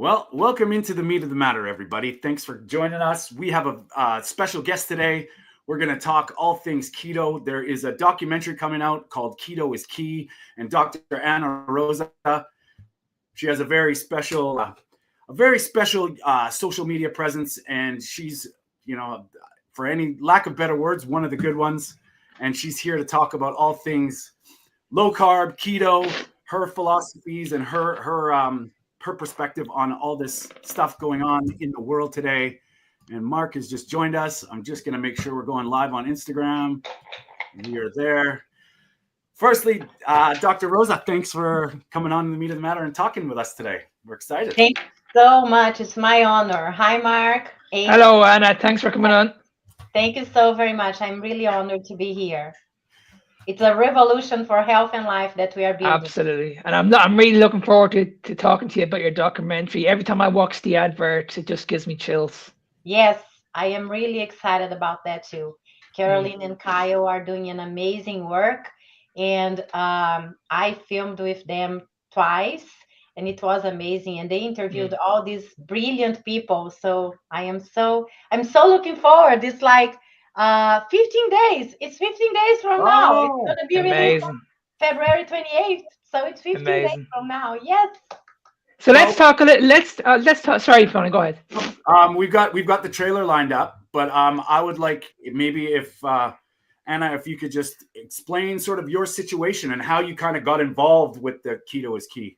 Well, welcome into the meat of the matter, everybody. Thanks for joining us. We have a special guest today. We're going to talk all things keto. There is a documentary coming out called Keto Is Key, and Dr. Anna Rosa, she has a very special social media presence, and she's, for any lack of better words, one of the good ones. And she's here to talk about all things low carb, keto, her philosophies, and her perspective on all this stuff going on in the world today. And Mark has just joined us. I'm just going to make sure we're going live on Instagram. We are there. Firstly, Dr. Rosa, thanks for coming on the Meat of the Matter and talking with us today. We're excited. Thank you so much. It's my honor. Hi, Mark. Hello, Anna. Thanks for coming on. Thank you so very much. I'm really honored to be here. It's a revolution for health and life that we are building. Absolutely. And I'm really looking forward to talking to you about your documentary. Every time I watch the adverts, it just gives me chills. Yes, I am really excited about that too. Caroline and Kyle are doing an amazing work. And I filmed with them twice, and it was amazing. And they interviewed all these brilliant people. So I'm so looking forward. It's like 15 days. It's 15 days from now. It's going to be released on February 28th. So it's 15 days from now. Yes. So let's talk a little. Let's talk. Sorry, Fiona, go ahead. We've got the trailer lined up, but I would like maybe if Anna, if you could just explain sort of your situation and how you kind of got involved with the Keto Is Key.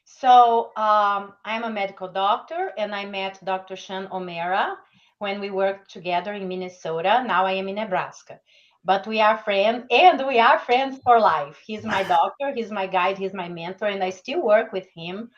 So I'm a medical doctor, and I met Dr. Sean O'Mara when we worked together in Minnesota. Now I am in Nebraska. But we are friends, and we are friends for life. He's my doctor, he's my guide, he's my mentor, and I still work with him.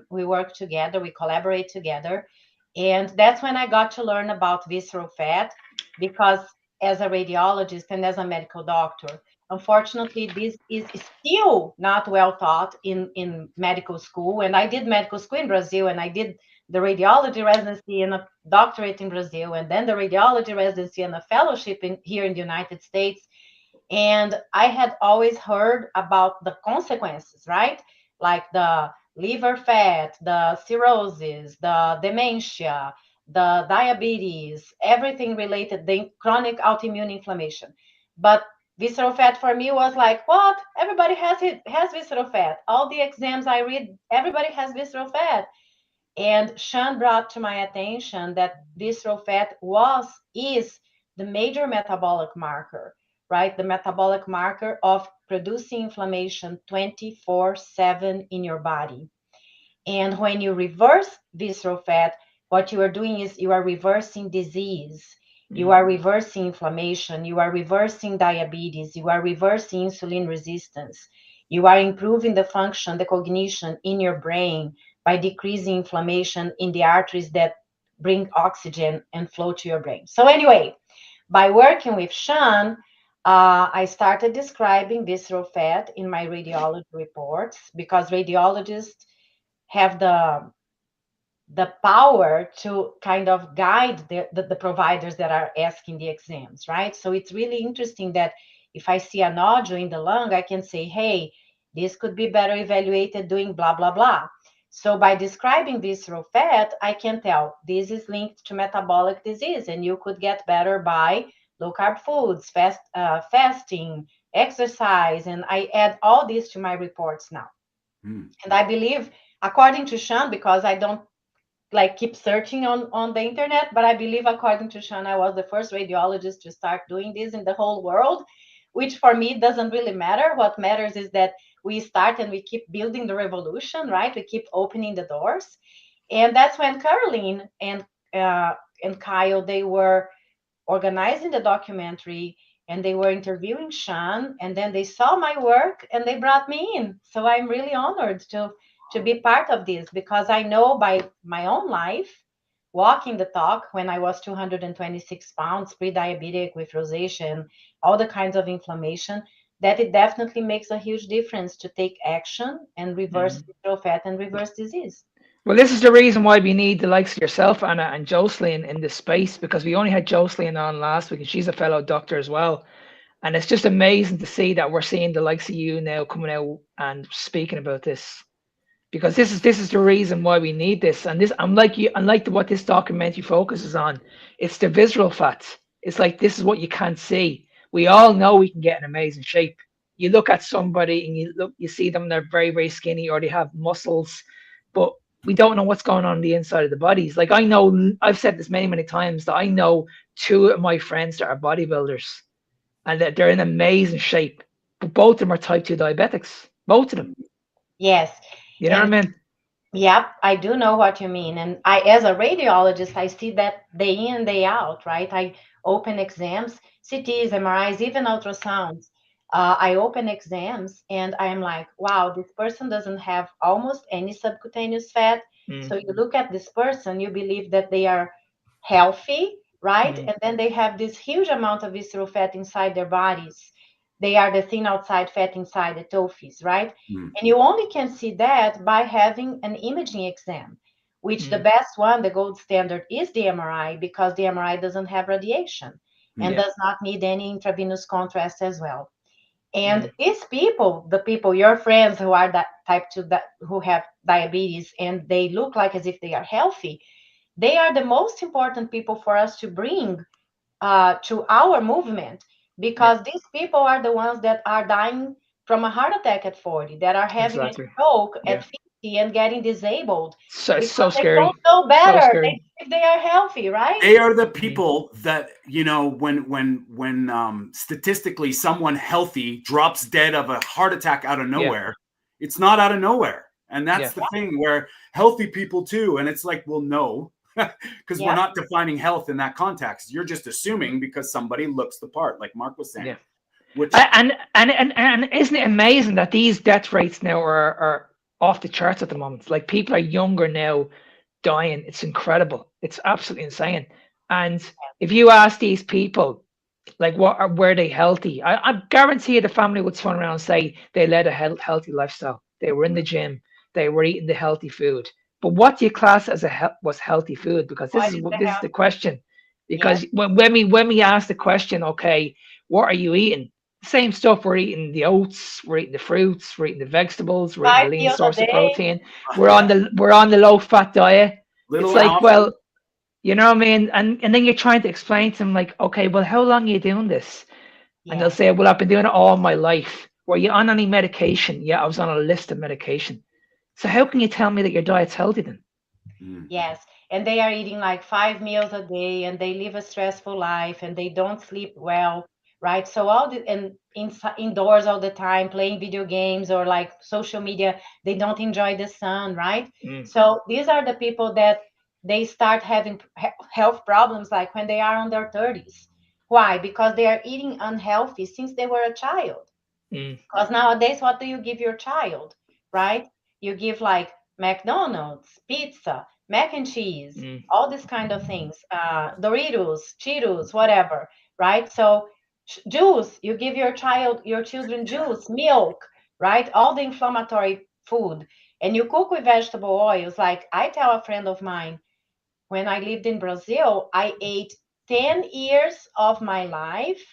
We work together, we collaborate together. And that's when I got to learn about visceral fat, because as a radiologist and as a medical doctor, unfortunately, this is still not well taught in medical school. And I did medical school in Brazil, and I did the radiology residency and a doctorate in Brazil, and then the radiology residency and a fellowship here in the United States. And I had always heard about the consequences, right? Like the liver fat, the cirrhosis, the dementia, the diabetes, everything related, the chronic autoimmune inflammation. But visceral fat for me was like, what? Everybody has visceral fat. All the exams I read, everybody has visceral fat. And Sean brought to my attention that visceral fat is the major metabolic marker, right? The metabolic marker of producing inflammation 24/7 in your body. And when you reverse visceral fat, what you are doing is you are reversing disease. You are reversing inflammation. You are reversing diabetes. You are reversing insulin resistance. You are improving the function, the cognition in your brain by decreasing inflammation in the arteries that bring oxygen and flow to your brain. So anyway, by working with Sean, I started describing visceral fat in my radiology reports, because radiologists have the power to kind of guide the providers that are asking the exams, right? So it's really interesting that if I see a nodule in the lung, I can say, hey, this could be better evaluated doing blah, blah, blah. So by describing visceral fat, I can tell this is linked to metabolic disease, and you could get better by low carb foods, fasting, exercise, and I add all this to my reports now. And I believe, according to Sean, because I don't keep searching on the internet, but I believe, according to Sean, I was the first radiologist to start doing this in the whole world, which for me doesn't really matter. What matters is that we start and we keep building the revolution, right? We keep opening the doors. And that's when Caroline and Kyle, they were organizing the documentary, and they were interviewing Sean, and then they saw my work and they brought me in. So I'm really honored to be part of this, because I know by my own life, walking the talk when I was 226 pounds, pre-diabetic with rosacea, all the kinds of inflammation, that it definitely makes a huge difference to take action and reverse visceral fat and reverse disease. Well, this is the reason why we need the likes of yourself, Anna, and Jocelyn in this space, because we only had Jocelyn on last week, and she's a fellow doctor as well. And it's just amazing to see that we're seeing the likes of you now coming out and speaking about this. because this is the reason why we need this. And this, unlike what this documentary focuses on, it's the visceral fats. It's like, this is what you can't see. We all know we can get in amazing shape. You look at somebody and you see them, they're very, very skinny, or they have muscles, but we don't know what's going on the inside of the bodies. Like, I know, I've said this many, many times, that I know two of my friends that are bodybuilders, and that they're in amazing shape, but both of them are type 2 diabetics. Both of them. Yes. You know And what I mean? yep, I do know what you mean. And I, as a radiologist, I see that day in, day out, right? I open exams, CTs, MRIs, even ultrasounds. I open exams and I'm like, wow, this person doesn't have almost any subcutaneous fat. So you look at this person, you believe that they are healthy, right? And then they have this huge amount of visceral fat inside their bodies. They are the thin outside fat inside the TOFIs, right? And you only can see that by having an imaging exam, which the best one, the gold standard, is the MRI, because the MRI doesn't have radiation and does not need any intravenous contrast as well. And these people, the people, your friends who are that type 2, that who have diabetes, and they look like as if they are healthy, they are the most important people for us to bring to our movement, because these people are the ones that are dying from a heart attack at 40, that are having a Exactly. stroke Yeah. at 50 and getting disabled So it's because so they scary. don't know So better scary. if they are healthy, right? They are the people that, when statistically someone healthy drops dead of a heart attack out of nowhere, it's not out of nowhere. And that's the thing, where healthy people too. And it's like, well, no, because we're not defining health in that context. You're just assuming because somebody looks the part, like Mark was saying. Yeah. Which and isn't it amazing that these death rates now are off the charts at the moment? Like, people are younger now dying. It's incredible. It's absolutely insane. And if you ask these people, like, were they healthy? I guarantee you the family would turn around and say they led a healthy lifestyle. They were in the gym. They were eating the healthy food. But what do you class as was healthy food? Because this is the question. Because when we ask the question, okay, what are you eating? Same stuff we're eating: the oats, we're eating the fruits, we're eating the vegetables, we're eating 5 a lean meals a source of day. protein. We're on the low fat diet. little It's like, coffee. well, you know what I mean? And then you're trying to explain to them, like, okay, well, how long are you doing this? And they'll say, well, I've been doing it all my life. Were you on any medication? Yeah, I was on a list of medication. So how can you tell me that your diet's healthy then? Yes. And they are eating like 5 meals a day, and they live a stressful life, and they don't sleep well, right? So indoors all the time, playing video games or like social media, they don't enjoy the sun, right? So these are the people that they start having health problems like when they are in their 30s. Why? Because they are eating unhealthy since they were a child. Because nowadays, what do you give your child, right? You give like McDonald's, pizza, mac and cheese, all these kind of things, Doritos, Cheetos, whatever, right? So juice, you give your children juice, milk, right? All the inflammatory food. And you cook with vegetable oils. Like, I tell a friend of mine, when I lived in Brazil, I ate 10 years of my life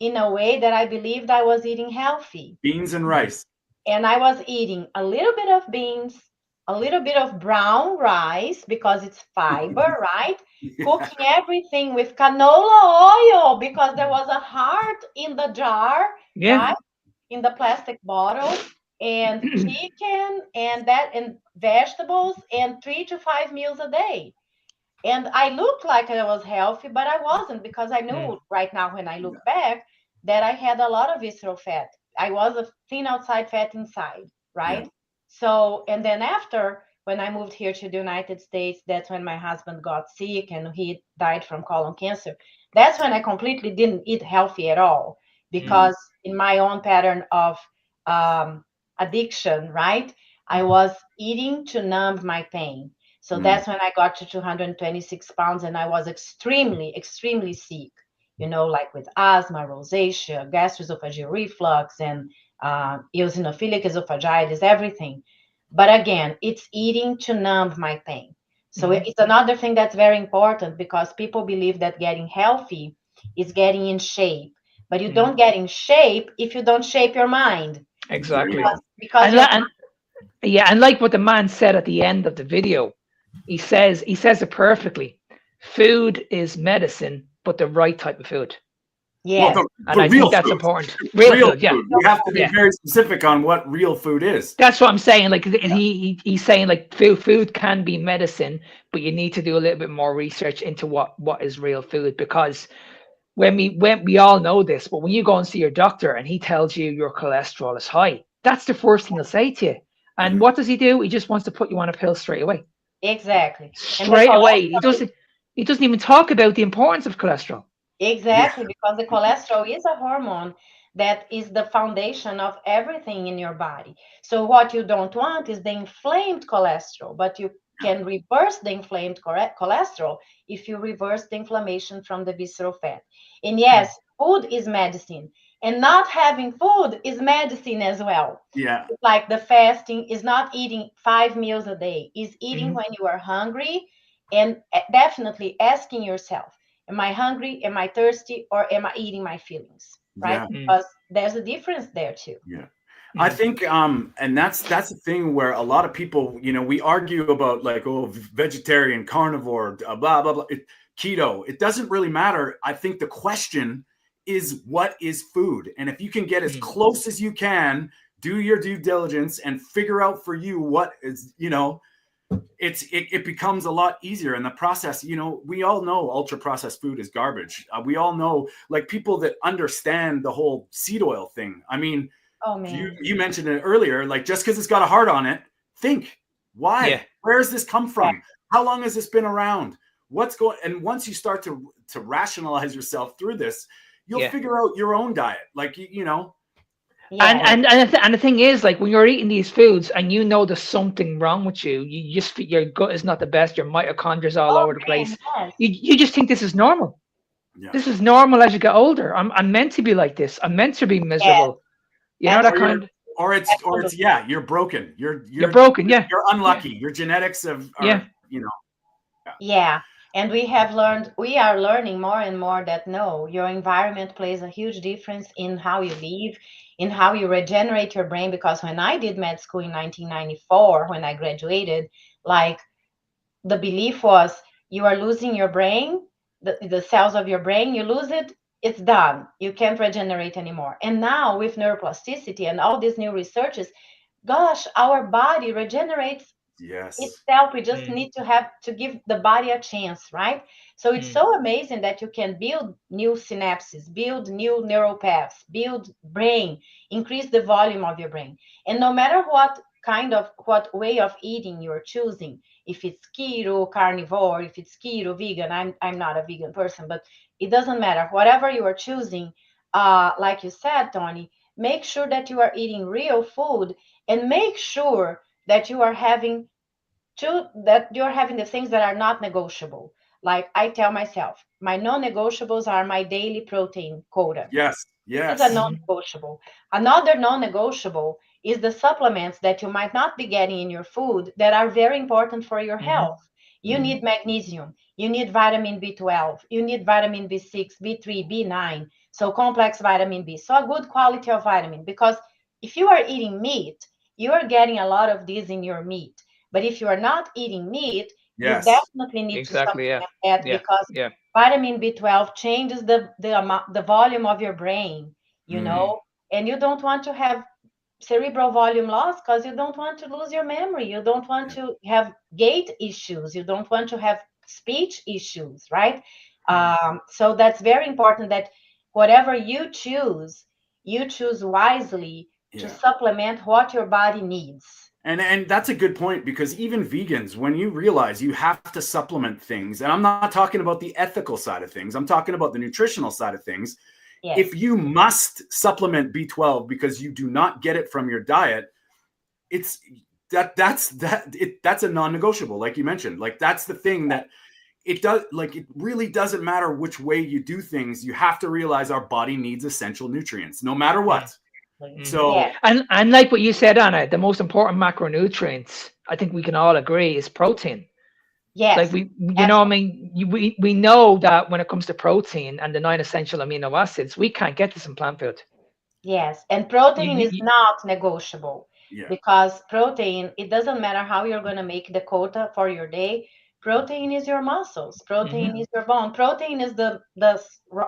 in a way that I believed I was eating healthy. Beans and rice. And I was eating a little bit of beans, a little bit of brown rice because it's fiber, right? Cooking everything with canola oil because there was a heart in the jar, right? In the plastic bottle, and chicken and vegetables, and 3 to 5 meals a day. And I looked like I was healthy, but I wasn't, because I knew right now, when I look back, that I had a lot of visceral fat. I was a thin outside, fat inside, right? So, and then after, when I moved here to the United States, that's when my husband got sick and he died from colon cancer. That's when I completely didn't eat healthy at all, because in my own pattern of addiction, right? I was eating to numb my pain. So that's when I got to 226 pounds, and I was extremely, extremely sick, like with asthma, rosacea, gastroesophageal reflux, and eosinophilic esophagitis, everything. But again, it's eating to numb my pain. So it's another thing that's very important, because people believe that getting healthy is getting in shape. But you don't get in shape if you don't shape your mind. Exactly. Because Yeah, and like what the man said at the end of the video, he says it perfectly. Food is medicine, but the right type of food. Yes. And I real think that's food. important. Real food, yeah. We have to be very specific on what real food is. That's what I'm saying. Like he's saying, like food can be medicine, but you need to do a little bit more research into what is real food, because when we all know this, but when you go and see your doctor and he tells you your cholesterol is high, that's the first thing he'll say to you. And what does he do? He just wants to put you on a pill straight away. Exactly. Straight away. He doesn't even talk about the importance of cholesterol. Exactly, because the cholesterol is a hormone that is the foundation of everything in your body. So what you don't want is the inflamed cholesterol, but you can reverse the inflamed cholesterol if you reverse the inflammation from the visceral fat. And yes, food is medicine, and not having food is medicine as well. Yeah. Like the fasting is not eating 5 meals a day, is eating when you are hungry, and definitely asking yourself, am I hungry? Am I thirsty? Or am I eating my feelings? Right? Yeah. Because there's a difference there too. Yeah. I think and that's the thing where a lot of people, we argue about like, oh, vegetarian, carnivore, blah blah blah, keto. It doesn't really matter. I think the question is, what is food? And if you can get as close as you can, do your due diligence and figure out for you what is, it becomes a lot easier in the process. We all know ultra processed food is garbage. We all know, like, people that understand the whole seed oil thing. I mean, oh man, you mentioned it earlier, like, just because it's got a heart on it, think, why? Yeah. Where has this come from? How long has this been around? What's going? And once you start to rationalize yourself through this, you'll figure out your own diet. Like, And the thing is, like, when you're eating these foods and there's something wrong with you, you just, your gut is not the best, your mitochondria is all over the place. Yes. You just think this is normal. Yeah. This is normal as you get older. I'm meant to be like this. I'm meant to be miserable. You know, that kind of. Or it's you're broken. You're broken. Yeah. You're unlucky. Your genetics are Yeah. And we are learning more and more that no, your environment plays a huge difference in how you live, in how you regenerate your brain. Because when I did med school in 1994, when I graduated, like, the belief was, you are losing your brain, the cells of your brain, you lose it, it's done. You can't regenerate anymore. And now with neuroplasticity and all these new researches, gosh, our body regenerates itself. We just need to give the body a chance, right? So it's so amazing that you can build new synapses, build new neural paths, build brain, increase the volume of your brain. And no matter what way of eating you're choosing, if it's keto, carnivore, if it's keto, vegan, I'm not a vegan person, but it doesn't matter. Whatever you are choosing, like you said, Tony, make sure that you are eating real food, and make sure that you are having the things that are not negotiable. Like I tell myself, my non-negotiables are my daily protein quota. Yes. It's a non-negotiable. Another non-negotiable is the supplements that you might not be getting in your food that are very important for your health. You need magnesium, you need vitamin B12, you need vitamin B6, B3, B9, so complex vitamin B. So a good quality of vitamin, because if you are eating meat, you are getting a lot of these in your meat. But if you are not eating meat, you definitely need to supplement that, because vitamin B12 changes the volume of your brain, and you don't want to have cerebral volume loss, because you don't want to lose your memory. You don't want to have gait issues. You don't want to have speech issues, right? So that's very important, that whatever you choose wisely to supplement what your body needs. And that's a good point, because even vegans, when you realize you have to supplement things, and I'm not talking about the ethical side of things, I'm talking about the nutritional side of things. Yes. If you must supplement B12 because you do not get it from your diet, that's a non-negotiable, like you mentioned. Like, that's the thing that it really doesn't matter which way you do things. You have to realize our body needs essential nutrients no matter what. So and like what you said, Anna, the most important macronutrients, I think we can all agree, is protein. Yes. Like we know that when it comes to protein and the 9 essential amino acids, we can't get this in plant food. Yes, and protein is not negotiable. Yeah. because protein, it doesn't matter how you're going to make the quota for your day. Protein is your muscles. Protein is your bone. Protein is the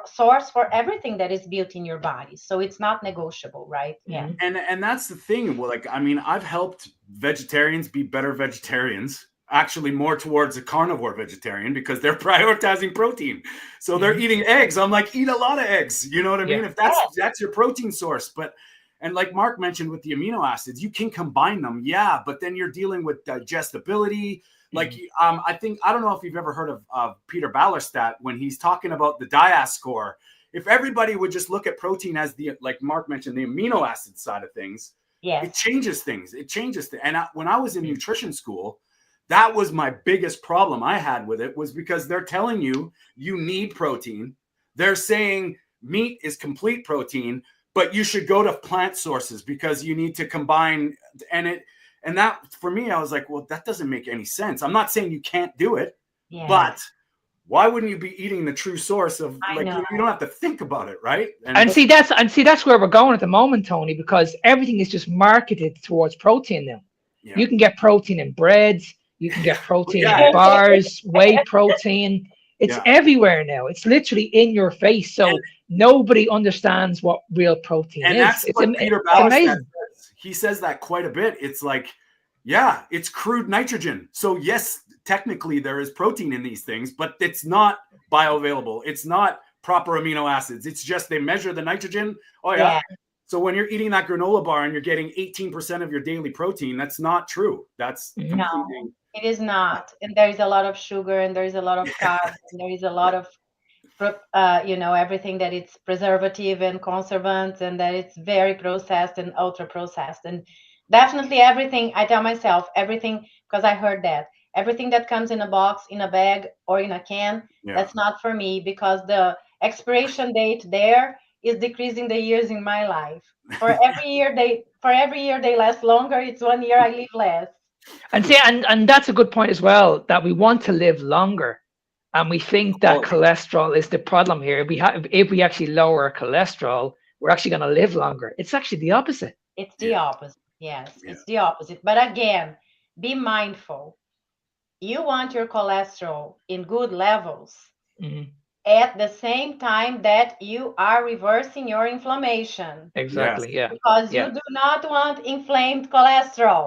source for everything that is built in your body. So it's not negotiable, right? Yeah. And that's the thing. Well, like, I mean, I've helped vegetarians be better vegetarians, actually more towards a carnivore vegetarian, because they're prioritizing protein. So they're eating eggs. I'm like, eat a lot of eggs. You know what I mean? If that's your protein source. But and like Mark mentioned with the amino acids, you can combine them. Yeah, but then you're dealing with digestibility. Like, I think, I don't know if you've ever heard of Peter Ballerstadt when he's talking about the DIAS score. If everybody would just look at protein as the, like Mark mentioned, the amino acid side of things, it changes things. It changes. And when I was in nutrition school, that was my biggest problem I had with it, was because they're telling you need protein. They're saying meat is complete protein, but you should go to plant sources because you need to combine. And that, for me, I was like, well, that doesn't make any sense. I'm not saying you can't do it, but why wouldn't you be eating the true source of, like, you don't have to think about it, right? And see that's where we're going at the moment, Tony, because everything is just marketed towards protein now. You can get protein in breads, you can get protein in bars, whey protein. It's everywhere now. It's literally in your face. So nobody understands what real protein is. That's what Peter Ballerstadt says. He says that quite a bit. It's like, yeah, it's crude nitrogen. So yes, technically there is protein in these things, but it's not bioavailable. It's not proper amino acids. It's just they measure the nitrogen. Oh yeah. So when you're eating that granola bar and you're getting 18% of your daily protein, that's not true. That's no, it is not. And there is a lot of sugar, and there is a lot of carbs, and there is a lot of everything that it's preservative and conservants, and that it's very processed and ultra processed. And definitely everything, I tell myself, everything, because I heard that everything that comes in a box, in a bag, or in a can, that's not for me, because the expiration date there is decreasing the years in my life. For every year they last longer, it's 1 year I live less. And see, and that's a good point as well, that we want to live longer. And we think that cholesterol is the problem here. If we actually lower cholesterol, we're actually going to live longer. It's actually the opposite. It's the opposite. Yes, it's the opposite. But again, be mindful. You want your cholesterol in good levels at the same time that you are reversing your inflammation. Exactly. Because you do not want inflamed cholesterol.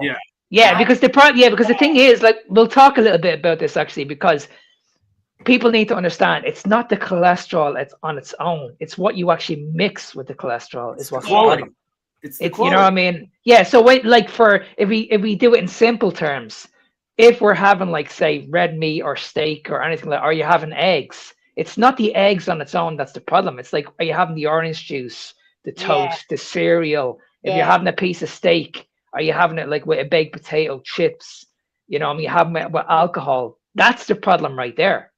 Yeah, because the thing is, like, we'll talk a little bit about this actually, because people need to understand it's not the cholesterol it's on its own. It's what you actually mix with the cholesterol is what's the problem. It's you know what I mean? Yeah. So if we do it in simple terms, if we're having, like, say, red meat or steak or anything like, are you having eggs? It's not the eggs on its own that's the problem. It's like, are you having the orange juice, the toast, the cereal? If you're having a piece of steak, are you having it like with a baked potato, chips? You know, I mean, you're having it with alcohol. That's the problem right there.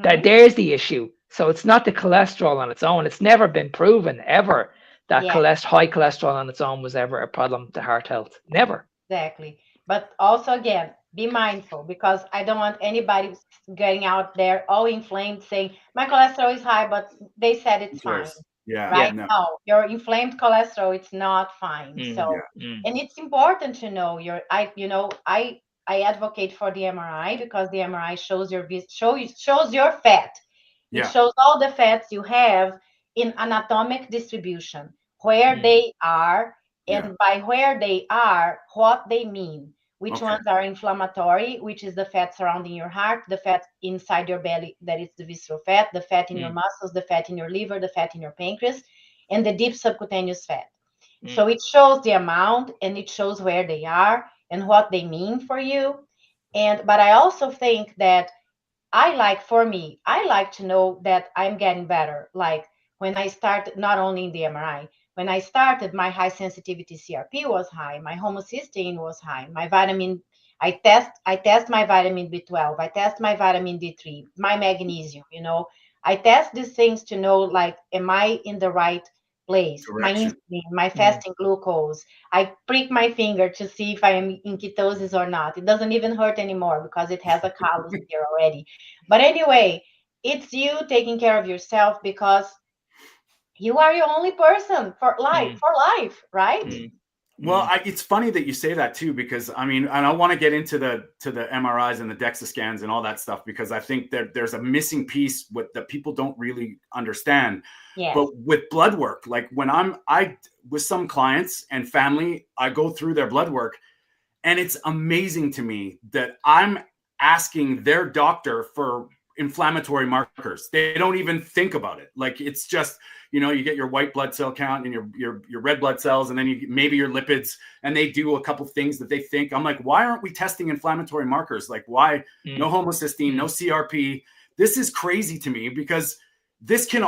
That there's the issue. So it's not the cholesterol on its own. It's never been proven ever that high cholesterol on its own was ever a problem to heart health. Never. Exactly. But also, again, be mindful, because I don't want anybody getting out there all inflamed saying my cholesterol is high, but they said it's fine. No, your inflamed cholesterol, it's not fine. And it's important to know I advocate for the MRI, because the MRI shows your fat. It shows all the fats you have in anatomic distribution, where they are, and by where they are, what they mean. Which ones are inflammatory, which is the fat surrounding your heart, the fat inside your belly, that is the visceral fat, the fat in your muscles, the fat in your liver, the fat in your pancreas, and the deep subcutaneous fat. So it shows the amount, and it shows where they are and what they mean for you. But I also think that I like to know that I'm getting better. Like when I started, not only in the MRI, when I started, my high sensitivity CRP was high, my homocysteine was high, my vitamin, I test my vitamin B12, I test my vitamin D3, my magnesium, I test these things to know, like, am I in the right place? My insulin, my fasting glucose. I prick my finger to see if I am in ketosis or not. It doesn't even hurt anymore because it has a callus here already. But anyway, it's you taking care of yourself, because you are your only person for life, right? Well, it's funny that you say that too, because I mean, and I want to get into the MRIs and the DEXA scans and all that stuff, because I think that there's a missing piece that people don't really understand. Yes. But with blood work, like when with some clients and family, I go through their blood work, and it's amazing to me that I'm asking their doctor for inflammatory markers. They don't even think about it. Like, it's just, you get your white blood cell count and your red blood cells, and then maybe your lipids, and they do a couple things that they think. I'm like, why aren't we testing inflammatory markers? Like, why no homocysteine, no CRP? This is crazy to me, because this can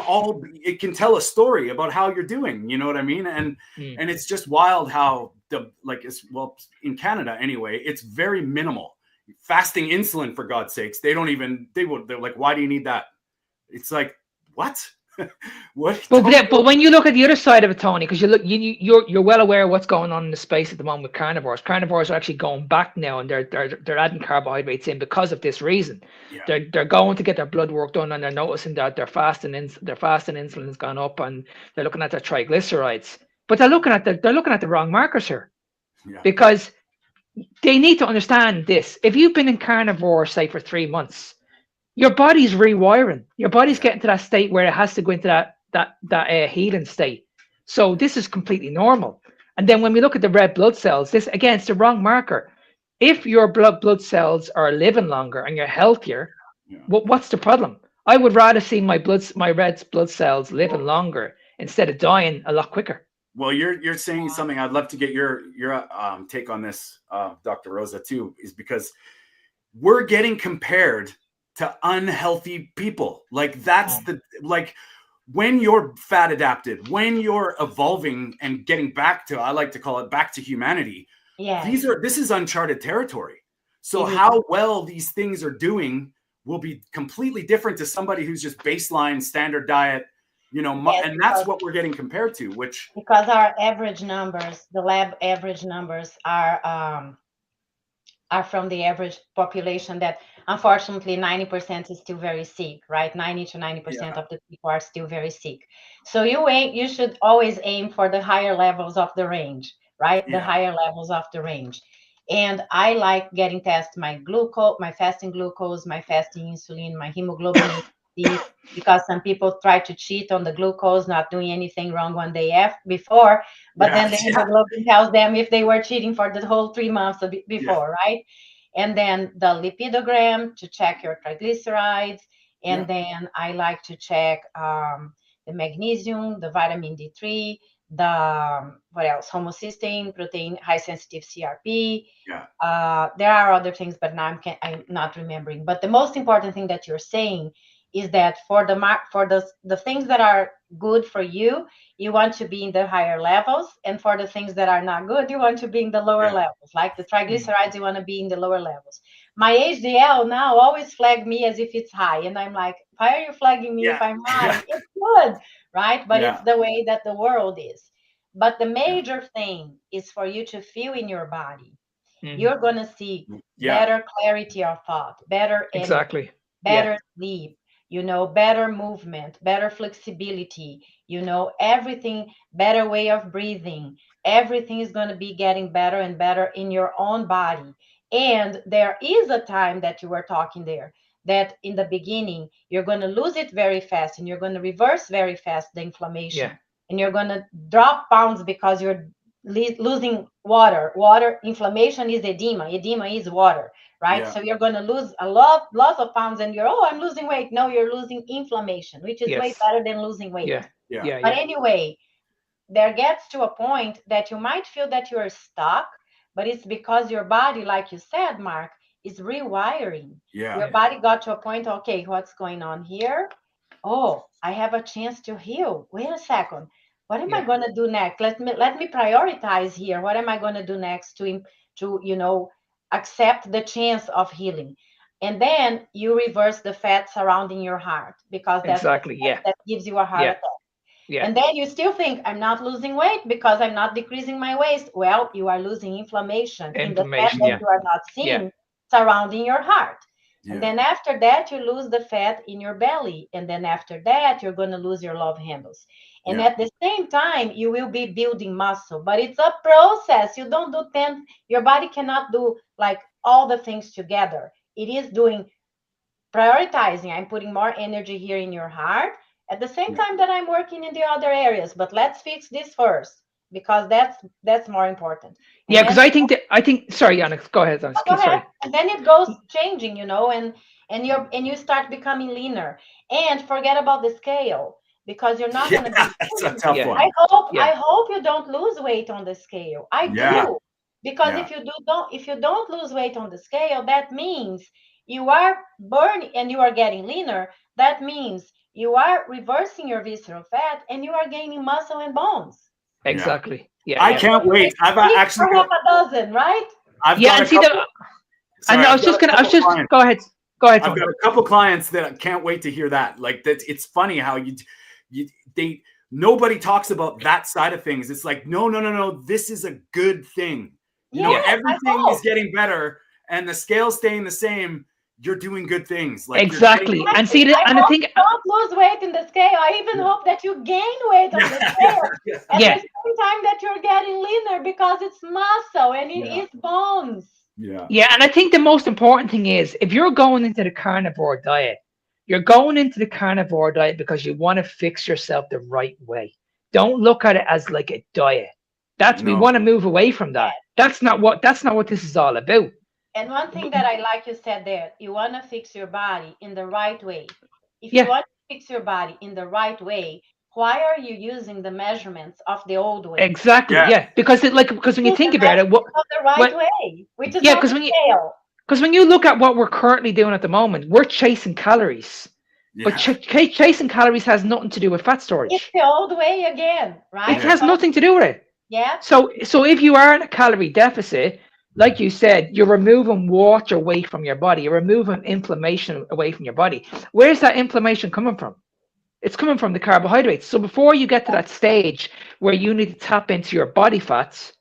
it can tell a story about how you're doing. You know what I mean? And it's just wild how in Canada anyway, it's very minimal. Fasting insulin, for God's sakes, they're like, why do you need that? It's like, what? What? But when you look at the other side of it, Tony, because you're well aware of what's going on in the space at the moment with carnivores. Carnivores are actually going back now, and they're adding carbohydrates in because of this reason. Yeah. They're going to get their blood work done, and they're noticing that their fasting insulin has gone up, and they're looking at their triglycerides. But they're looking at the wrong markers here, because they need to understand this. If you've been in carnivore, say, for 3 months, your body's rewiring. Your body's getting to that state where it has to go into that healing state. So this is completely normal. And then when we look at the red blood cells, this, again, it's the wrong marker. If your blood cells are living longer and you're healthier, what's the problem? I would rather see my red blood cells living longer instead of dying a lot quicker. Well, you're saying something. I'd love to get your take on this, Dr. Rosa, too, is because we're getting compared to unhealthy people. Like, that's when you're fat adapted, when you're evolving and getting back to, I like to call it back to humanity. Yeah. This is uncharted territory. So how well these things are doing will be completely different to somebody who's just baseline standard diet. And that's what we're getting compared to, because our average numbers, the lab average numbers are from the average population that, unfortunately, 90% is still very sick, right? 90 to 90% of the people are still very sick. So you should always aim for the higher levels of the range, right? The higher levels of the range. And I like getting tested my glucose, my fasting glucose, my fasting insulin, my hemoglobin, because some people try to cheat on the glucose, not doing anything wrong one day before, but then the hemoglobin tells them if they were cheating for the whole 3 months before, right? And then the lipidogram to check your triglycerides. And then I like to check the magnesium, the vitamin D3, what else? Homocysteine, protein, high sensitive CRP. There are other things, but now I'm not remembering. But the most important thing that you're saying is that for the things that are good for you, you want to be in the higher levels, and for the things that are not good, you want to be in the lower levels. Like the triglycerides, you want to be in the lower levels. My HDL now always flag me as if it's high, and I'm like, why are you flagging me if I'm high? It's good, right? But it's the way that the world is. But the major thing is for you to feel in your body. You're going to see better clarity of thought, better energy, better sleep, better movement, better flexibility, everything, better way of breathing. Everything is going to be getting better and better in your own body. And there is a time that you were talking there, that in the beginning, you're going to lose it very fast, and you're going to reverse very fast the inflammation. And you're going to drop pounds because you're losing water. Inflammation is edema. Edema is water. Right? So you're going to lose lots of pounds, and I'm losing weight. No, you're losing inflammation, which is way better than losing weight. But anyway, there gets to a point that you might feel that you're stuck, but it's because your body, like you said, Mark, is rewiring. Your body got to a point, okay, what's going on here? Oh, I have a chance to heal. Wait a second. What am I going to do next? Let me prioritize here. What am I going to do next to accept the chance of healing? And then you reverse the fat surrounding your heart, because that's that gives you a heart attack. And then you still think, I'm not losing weight because I'm not decreasing my waist. Well, you are losing inflammation in the fat that you are not seeing surrounding your heart. And then after that, you lose the fat in your belly. And then after that, you're going to lose your love handles. And at the same time, you will be building muscle, but it's a process. You don't do 10, your body cannot do like all the things together. It is doing prioritizing. I'm putting more energy here in your heart at the same time that I'm working in the other areas. But let's fix this first because that's more important. And yeah, because I think sorry, Yannick, go ahead. go ahead. Sorry. And then it goes changing, and you start becoming leaner. And forget about the scale because you're not going to be. That's a tough one. I hope you don't lose weight on the scale. I do. Because if you don't lose weight on the scale, that means you are burning and you are getting leaner. That means you are reversing your visceral fat and you are gaining muscle and bones. Exactly. Yeah. I can't wait. I've actually half a dozen, right? I've got I was just go ahead. I've got a couple clients that can't wait to hear that. Like that, it's funny how nobody talks about that side of things. It's like, no. This is a good thing. You know, everything is getting better and the scale's staying the same. You're doing good things. Like exactly. And see that, and I think don't lose weight in the scale. I even hope that you gain weight on the scale at the same time that you're getting leaner because it's muscle and it is bones. Yeah, and I think the most important thing is if you're going into the carnivore diet, you're going into the carnivore diet because you want to fix yourself the right way. Don't look at it as like a diet. We want to move away from that. That's not what this is all about. And one thing that I like you said there, you want to fix your body in the right way. If you want to fix your body in the right way, why are you using the measurements of the old way? Exactly. Yeah. Because when you think about it, the right way, which is because when you look at what we're currently doing at the moment, we're chasing calories. But chasing calories has nothing to do with fat storage. It's the old way again, right? It has nothing to do with it. Yeah. So if you are in a calorie deficit, like you said, you're removing water away from your body. You're removing inflammation away from your body. Where's that inflammation coming from? It's coming from the carbohydrates. So before you get to that stage where you need to tap into your body fats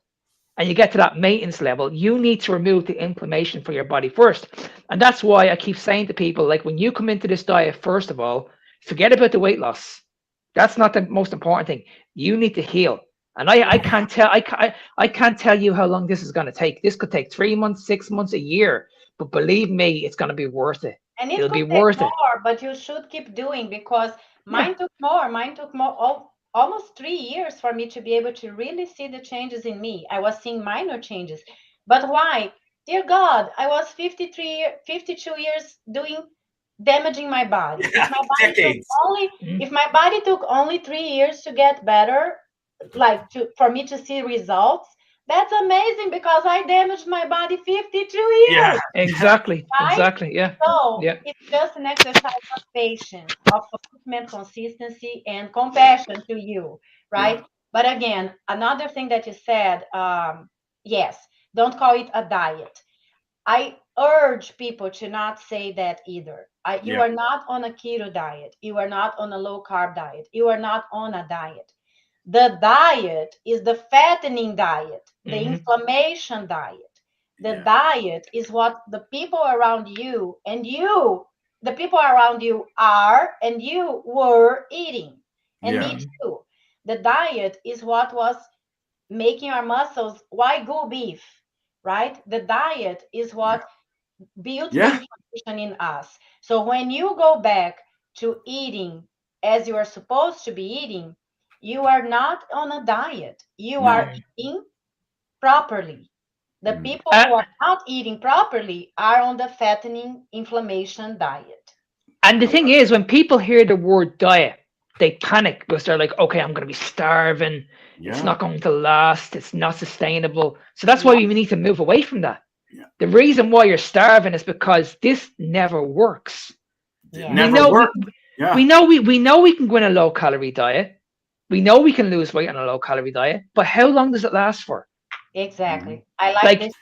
and you get to that maintenance level, you need to remove the inflammation for your body first. And that's why I keep saying to people, like when you come into this diet, first of all, forget about the weight loss. That's not the most important thing. You need to heal. And I can't tell you how long this is going to take. This could take 3 months, 6 months, a year. But believe me, it's going to be worth it. And it'll be worth it. But you should keep doing because mine took more. Mine took almost 3 years for me to be able to really see the changes in me. I was seeing minor changes. But why? Dear God, I was 52 years damaging my body. If my body took only 3 years to get better, for me to see results, that's amazing because I damaged my body 52 years. Yeah, exactly. Right? Exactly. Yeah. So it's just an exercise of patience, of commitment, consistency, and compassion to you, right? Yeah. But again, another thing that you said, yes, don't call it a diet. I urge people to not say that either. You are not on a keto diet. You are not on a low carb diet. You are not on a diet. The diet is the fattening diet, the inflammation diet. The diet is what the people around you and the people around you are and you were eating. And me too. The diet is what was making our muscles wagyu beef, right? The diet is what built the inflammation in us. So when you go back to eating as you are supposed to be eating, you are not on a diet. You are eating properly. The people who are not eating properly are on the fattening inflammation diet. And the thing is, when people hear the word diet, they panic because they're like, okay, I'm going to be starving. Yeah. It's not going to last. It's not sustainable. So that's why we need to move away from that. Yeah. The reason why you're starving is because this never works. Yeah. We know we can go on a low calorie diet. We know we can lose weight on a low calorie diet, but how long does it last for? Exactly. I like this.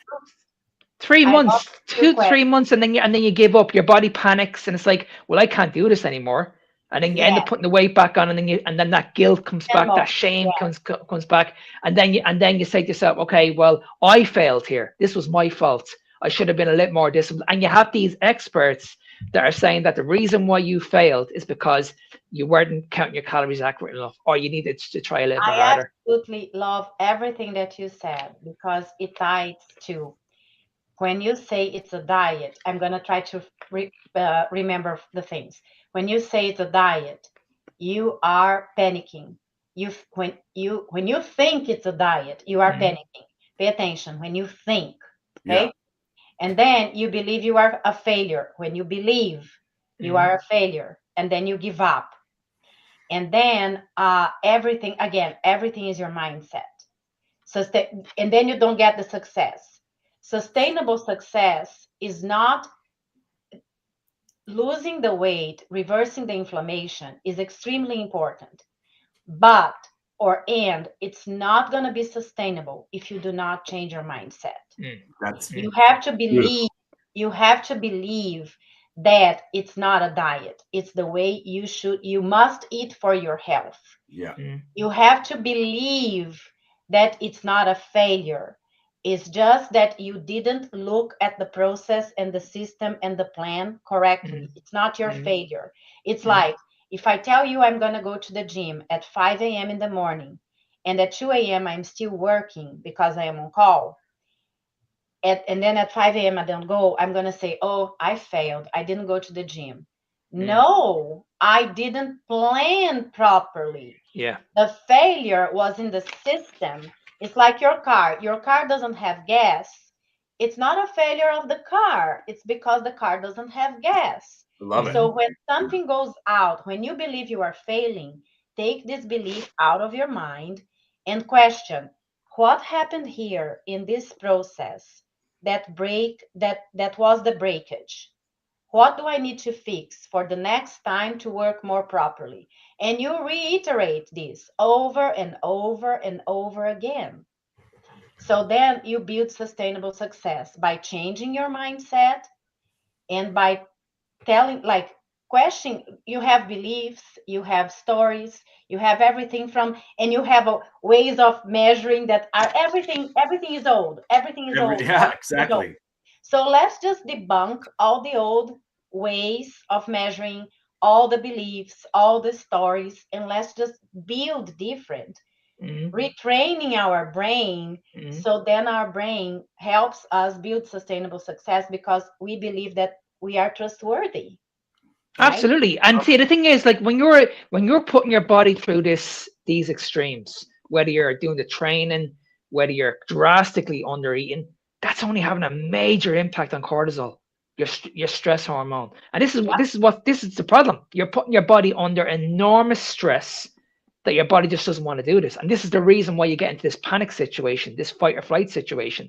3 months, 3 months, and then you give up. Your body panics, and it's like, well, I can't do this anymore. And then you end up putting the weight back on, and then that guilt comes back, that shame comes back, and then you say to yourself, okay, well, I failed here. This was my fault. I should have been a little more disciplined. And you have these experts that are saying that the reason why you failed is because you weren't counting your calories accurate enough, or you needed to try a little bit I harder. absolutely love everything that you said, because it ties to when you say it's a diet. I'm going to try to remember the things. When you say it's a diet, you are panicking. When you think it's a diet, you are panicking. Pay attention. When you think, okay? Yeah. And then you believe you are a failure. When you believe you are a failure, and then you give up. And then everything is your mindset. So, and then you don't get the success. Sustainable success is not losing the weight, reversing the inflammation is extremely important. But, it's not going to be sustainable if you do not change your mindset. That's You have to beautiful. believe that it's not a diet. It's the way you must eat for your health. Yeah. You have to believe that it's not a failure. It's just that you didn't look at the process and the system and the plan correctly. It's not your failure. It's like, if I tell you I'm going to go to the gym at 5 a.m. in the morning, and at 2 a.m. I'm still working because I am on call, and then at 5 a.m. I don't go, I'm going to say, oh, I failed. I didn't go to the gym. No, I didn't plan properly. Yeah. The failure was in the system. It's like your car. Your car doesn't have gas. It's not a failure of the car. It's because the car doesn't have gas. Love it. So when something goes out, when you believe you are failing, take this belief out of your mind and question, what happened here in this process that was the breakage? What do I need to fix for the next time to work more properly? And you reiterate this over and over and over again. So then you build sustainable success by changing your mindset, and by questioning. You have beliefs, you have stories, you have everything and you have ways of measuring that are everything is old. Everything is old. Yeah, exactly. So let's just debunk all the old ways of measuring, all the beliefs, all the stories, and let's just build different, retraining our brain. So then our brain helps us build sustainable success because we believe that we are trustworthy. Right? Absolutely. And see, the thing is, like, when you're putting your body through these extremes, whether you're doing the training, whether you're drastically under eating, that's only having a major impact on cortisol, your stress hormone. And this is the problem. You're putting your body under enormous stress that your body just doesn't want to do this. And this is the reason why you get into this panic situation, this fight or flight situation,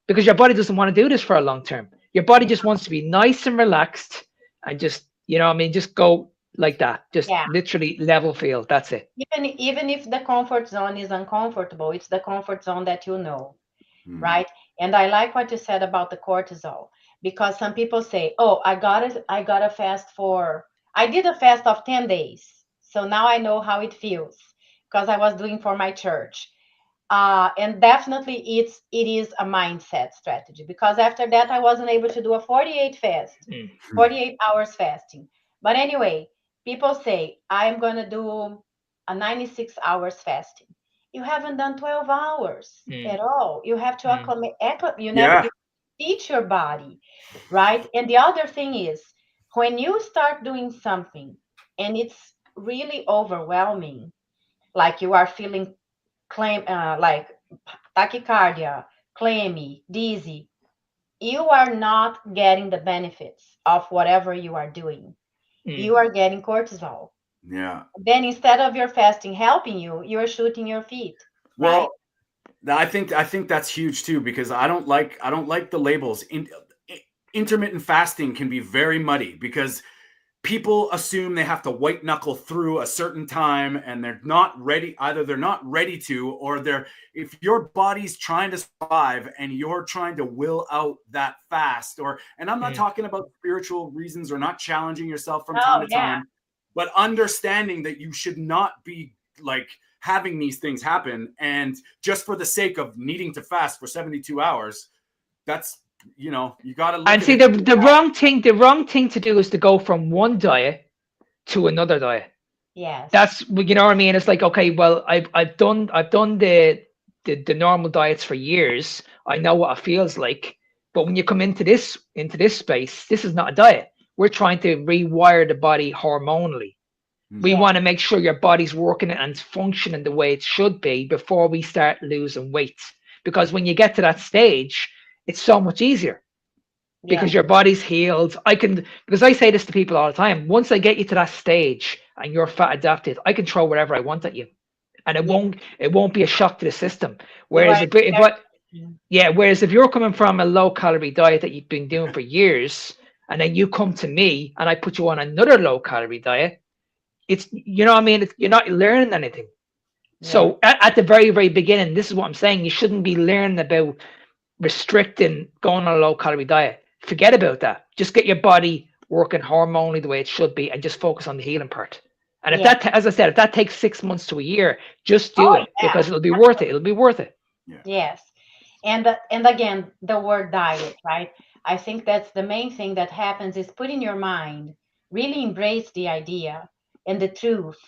because your body doesn't want to do this for a long term. Your body just wants to be nice and relaxed and just, just go like that, just literally level field. That's it. Even if the comfort zone is uncomfortable, it's the comfort zone that you know, right? And I like what you said about the cortisol, because some people say, oh, I did a fast of 10 days. So now I know how it feels because I was doing for my church. And definitely it is a mindset strategy, because after that I wasn't able to do a 48 hours fasting. But anyway, people say, I'm going to do a 96 hours fasting. You haven't done 12 hours at all. You have to acclimate. You teach your body, right? And the other thing is, when you start doing something and it's really overwhelming, like you are feeling like tachycardia, clammy, dizzy, you are not getting the benefits of whatever you are doing. You are getting cortisol. Yeah. Then instead of your fasting helping you, you're shooting your feet. Well, right? I think that's huge too, because I don't like the labels. Intermittent fasting can be very muddy because people assume they have to white knuckle through a certain time, and they're not ready. Either they're not ready to, or if your body's trying to survive and you're trying to will out that fast, and I'm not talking about spiritual reasons or not challenging yourself from time to time, but understanding that you should not be like having these things happen. And just for the sake of needing to fast for 72 hours, that's you know, you got to look And at see, it. the wrong thing to do is to go from one diet to another diet. Yes. That's, you know what I mean? It's like, okay, well, I've done the normal diets for years. I know what it feels like. But when you come into this space, this is not a diet. We're trying to rewire the body hormonally. We Yeah. want to make sure your body's working and functioning the way it should be before we start losing weight. Because when you get to that stage, it's so much easier because Yeah. your body's healed. Because I say this to people all the time. Once I get you to that stage and you're fat adapted, I can throw whatever I want at you, and it won't be a shock to the system. Whereas whereas if you're coming from a low calorie diet that you've been doing for years, and then you come to me and I put you on another low calorie diet, it's, you know what I mean? You're not learning anything. So at the very, very beginning, this is what I'm saying. You shouldn't be learning about restricting, going on a low calorie diet. Forget about that. Just get your body working hormonally the way it should be and just focus on the healing part. And if that, as I said, if that takes 6 months to a year, just do it because it'll be worth it. It'll be worth it. Yes. And again, the word diet, right? I think that's the main thing that happens is put in your mind, really embrace the idea and the truth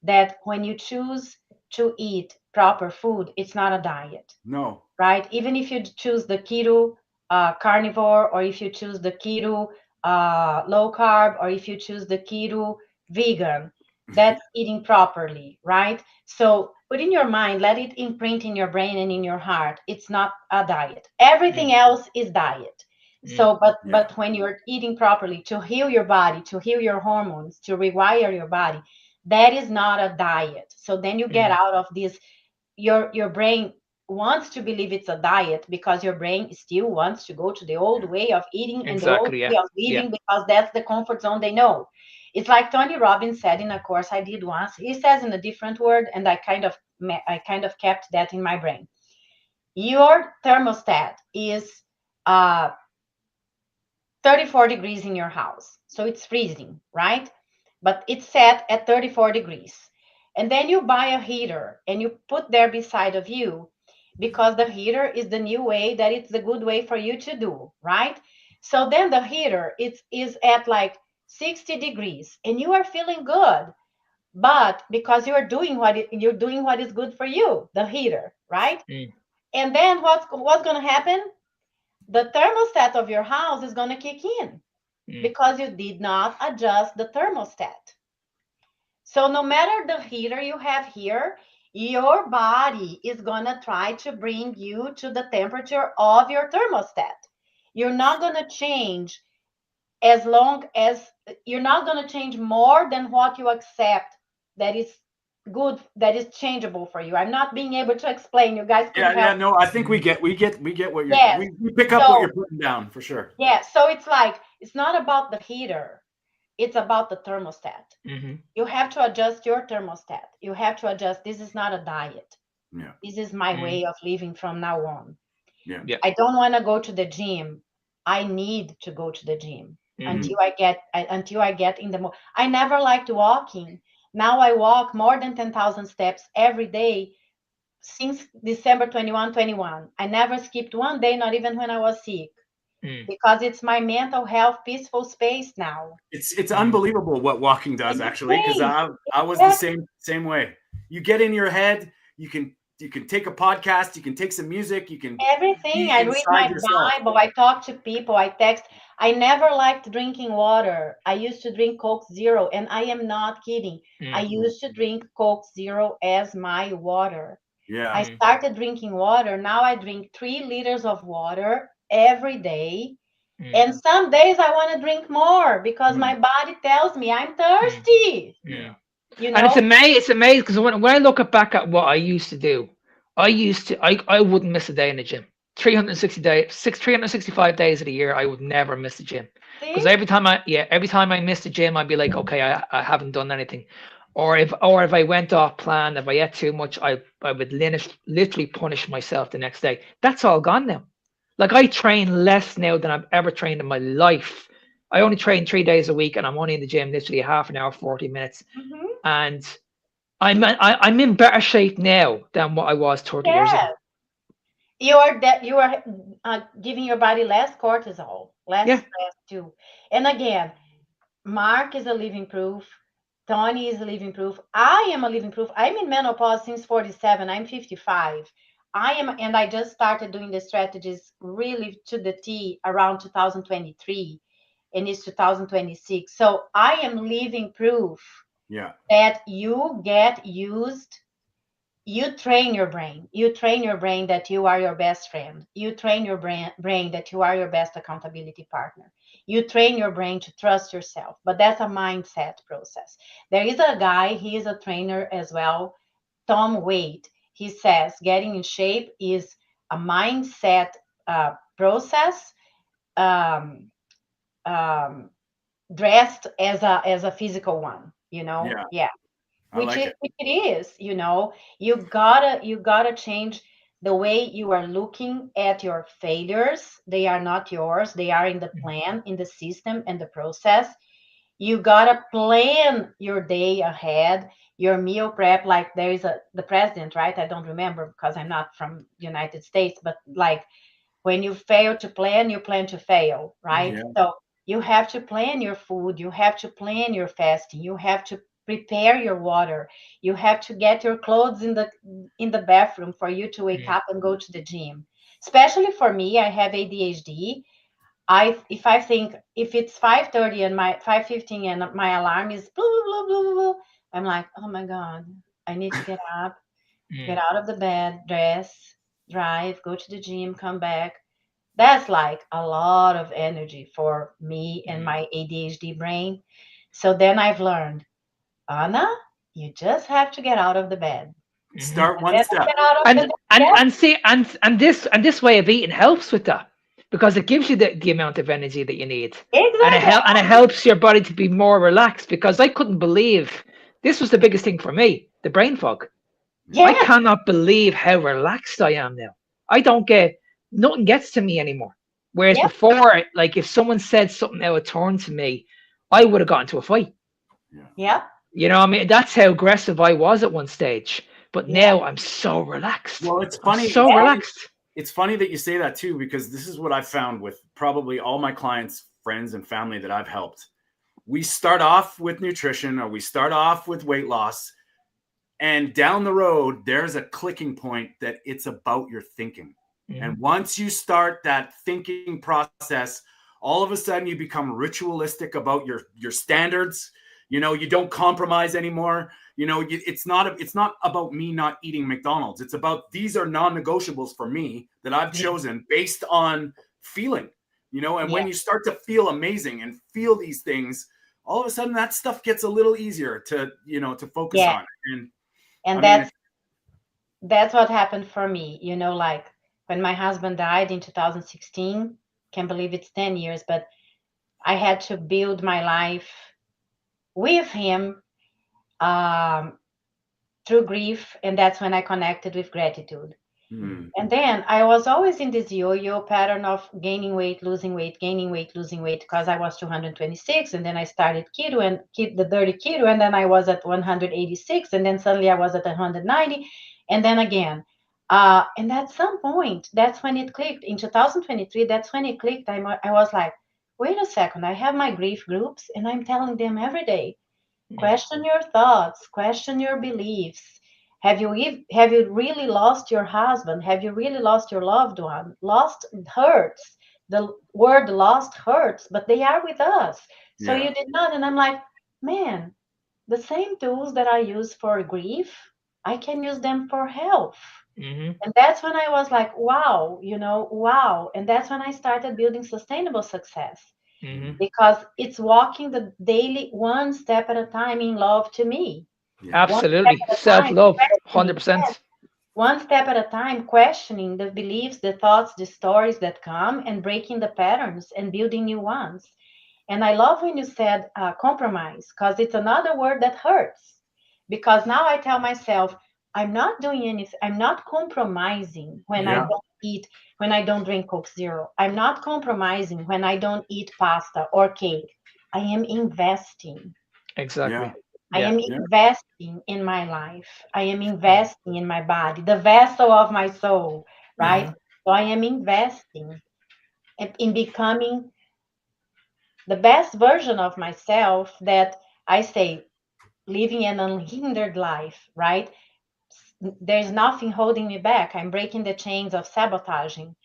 that when you choose to eat proper food, it's not a diet. No. Right? Even if you choose the keto carnivore, or if you choose the keto low carb, or if you choose the keto vegan, that's eating properly, right? So put in your mind, let it imprint in your brain and in your heart. It's not a diet. Everything else is diet. So, but when you're eating properly to heal your body, to heal your hormones, to rewire your body, that is not a diet. So then you get out of this. Your brain wants to believe it's a diet because your brain still wants to go to the old way of eating and the old way of living because that's the comfort zone they know. It's like Tony Robbins said in a course I did once. He says in a different word, and I kind of kept that in my brain. Your thermostat is 34 degrees in your house, so it's freezing, right? But it's set at 34 degrees. And then you buy a heater and you put there beside of you because the heater is the new way that it's the good way for you to do, right? So then the heater is at like 60 degrees and you are feeling good, but because you're doing what is good for you, the heater, right? And then what's going to happen? The thermostat of your house is going to kick in because you did not adjust the thermostat. So no matter the heater you have here, your body is going to try to bring you to the temperature of your thermostat. You're not going to change as long as you're not going to change more than what you accept that is good, that is changeable for you. I'm not being able to explain. You guys could help. No, I think we get what you're we pick up what you're putting down for sure. Yeah, so it's like it's not about the heater. It's about the thermostat. You have to adjust your thermostat. You have to adjust. This is not a diet. This is my way of living from now on. I don't want to go to the gym. I need to go to the gym until I get in the I never liked walking. Now I walk more than 10,000 steps every day since December 21. I never skipped one day, not even when I was sick. Because it's my mental health peaceful space now. It's unbelievable what walking does, actually, because I was the same way. You get in your head, you can take a podcast, you can take some music, you can everything. I read my Bible, I talk to people, I text. I never liked drinking water. I used to drink Coke Zero, and I am not kidding. I used to drink Coke Zero as my water. I started drinking water. Now I drink 3 liters of water every day. And some days I want to drink more because my body tells me I'm thirsty. You know? And it's amazing because when I look back at what I used to do, I wouldn't miss a day in the gym. 365 days of the year, I would never miss the gym. Because every time I missed the gym, I'd be like, okay, I haven't done anything. Or if I went off plan, if I ate too much, I would literally punish myself the next day. That's all gone now. Like I train less now than I've ever trained in my life. I only train 3 days a week, and I'm only in the gym literally half an hour, 40 minutes. And I'm in better shape now than what I was 30 years ago. you are giving your body less cortisol, less Yeah. stress too. And again, Mark is a living proof. Tony is a living proof. I am a living proof. I'm in menopause since 47. I'm 55. And I just started doing the strategies really to the T around 2023, and it's 2026. So I am living proof Yeah. that you get used. You train your brain. You train your brain that you are your best friend. You train your brain that you are your best accountability partner. You train your brain to trust yourself. But that's a mindset process. There is a guy, he is a trainer as well, Tom Wade. He says getting in shape is a mindset process, um, um, dressed as a physical one. Yeah. Yeah, I like it. which it is. You gotta change the way you are looking at your failures. They are not yours. They are in the plan, in the system, and the process. You gotta plan your day ahead, your meal prep. Like there is the president, right? I don't remember because I'm not from United States, but like when you fail to plan, you plan to fail, right? Yeah. So you have to plan your food, you have to plan your fasting, you have to prepare your water, you have to get your clothes in the bathroom for you to wake up and go to the gym. Especially for me, I have ADHD. If I think if it's 5:30 and my 5:15 and my alarm is blah, blah, blah, blah, blah, I'm like, oh my God, I need to get up, get out of the bed, dress, drive, go to the gym, come back. That's like a lot of energy for me and my ADHD brain. So then I've learned, Anna, you just have to get out of the bed. Start And one then I step. get out of the and bed. and Yeah, and see and this way of eating helps with that because it gives you the amount of energy that you need, and exactly. it helps your body to be more relaxed. Because I couldn't believe this was the biggest thing for me, the brain fog. I Yes, cannot believe how relaxed I am now. I don't get nothing gets to me anymore. Whereas yep, before, like if someone said something out of turn to me, I would have got into a fight. Yeah. yep, You know, what I mean, that's how aggressive I was at one stage. But yep, now I'm so relaxed. Well, it's I'm funny. so It's yes, funny. relaxed. It's funny that you say that too, because this is what I've found with probably all my clients, friends, and family that I've helped. We start off with nutrition or we start off with weight loss, and down the road, there's a clicking point that it's about your thinking. And once you start that thinking process, all of a sudden you become ritualistic about your standards. You don't compromise anymore. It's not about me not eating McDonald's. It's about these are non-negotiables for me that I've yes, chosen based on feeling. And when yes. you start to feel amazing and feel these things, all of a sudden that stuff gets a little easier to focus Yeah. on. And And I mean, that's what happened for me. Like when my husband died in 2016, can't believe it's 10 years, but I had to build my life with him, um, through grief. And that's when I connected with gratitude. hmm, And then I was always in this yo-yo pattern of gaining weight, losing weight, gaining weight, losing weight, because I was 226, and then I started keto and the dirty keto, and then I was at 186, and then suddenly I was at 190, and then again. And at some point, that's when it clicked. In 2023, that's when it clicked. I was like, wait a second, I have my grief groups, and I'm telling them every day, question your thoughts, question your beliefs. Have you really lost your husband? Have you really lost your loved one? Lost hurts. The word lost hurts, but they are with us. So yeah, you did not. And I'm like, man, the same tools that I use for grief, I can use them for health. And that's when I was like, wow, wow. And that's when I started building sustainable success, because it's walking the daily one step at a time in love to me. yeah, One step Absolutely. at a Self time, love, questioning. Yes, 100%. one step at a time, questioning the beliefs, the thoughts, the stories that come, and breaking the patterns and building new ones. And I love when you said compromise, because it's another word that hurts. Because now I tell myself, I'm not doing anything, I'm not compromising when I yeah, don't eat, when I don't drink Coke Zero. I'm not compromising when I don't eat pasta or cake. I am investing. yeah, Exactly. I Yeah. am yeah, investing in my life. I am investing in my body, the vessel of my soul, yeah, right? So I am investing in becoming the best version of myself, that I say, living an unhindered life, right? There's nothing holding me back. I'm breaking the chains of sabotaging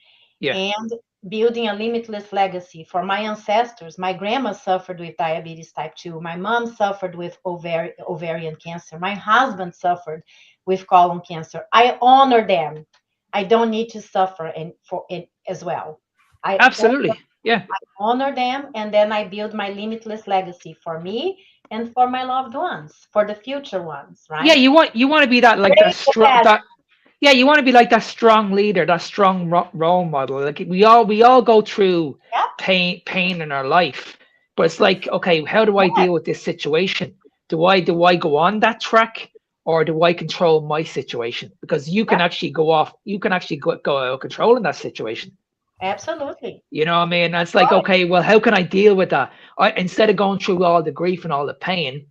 Yeah. and building a limitless legacy for my ancestors. My grandma suffered with diabetes type 2. My mom suffered with ovarian cancer. My husband suffered with colon cancer. I honor them. I don't need to suffer and for it as well. I Absolutely. Yeah. honor them, and then I build my limitless legacy for me and for my loved ones, for the future ones, Yeah, right? you want to be that, like that Break the strong, past. that yeah, you want to be like that strong leader, that strong role model. Like we all go through Yeah, pain in our life, but it's like, okay, how do I deal with this situation? Do I go on that track, or do I control my situation? Because yeah, you can actually go out of control in that situation. absolutely. You know what I mean? And it's like, Right. okay, well, how can I deal with that? Instead of going through all the grief and all the pain,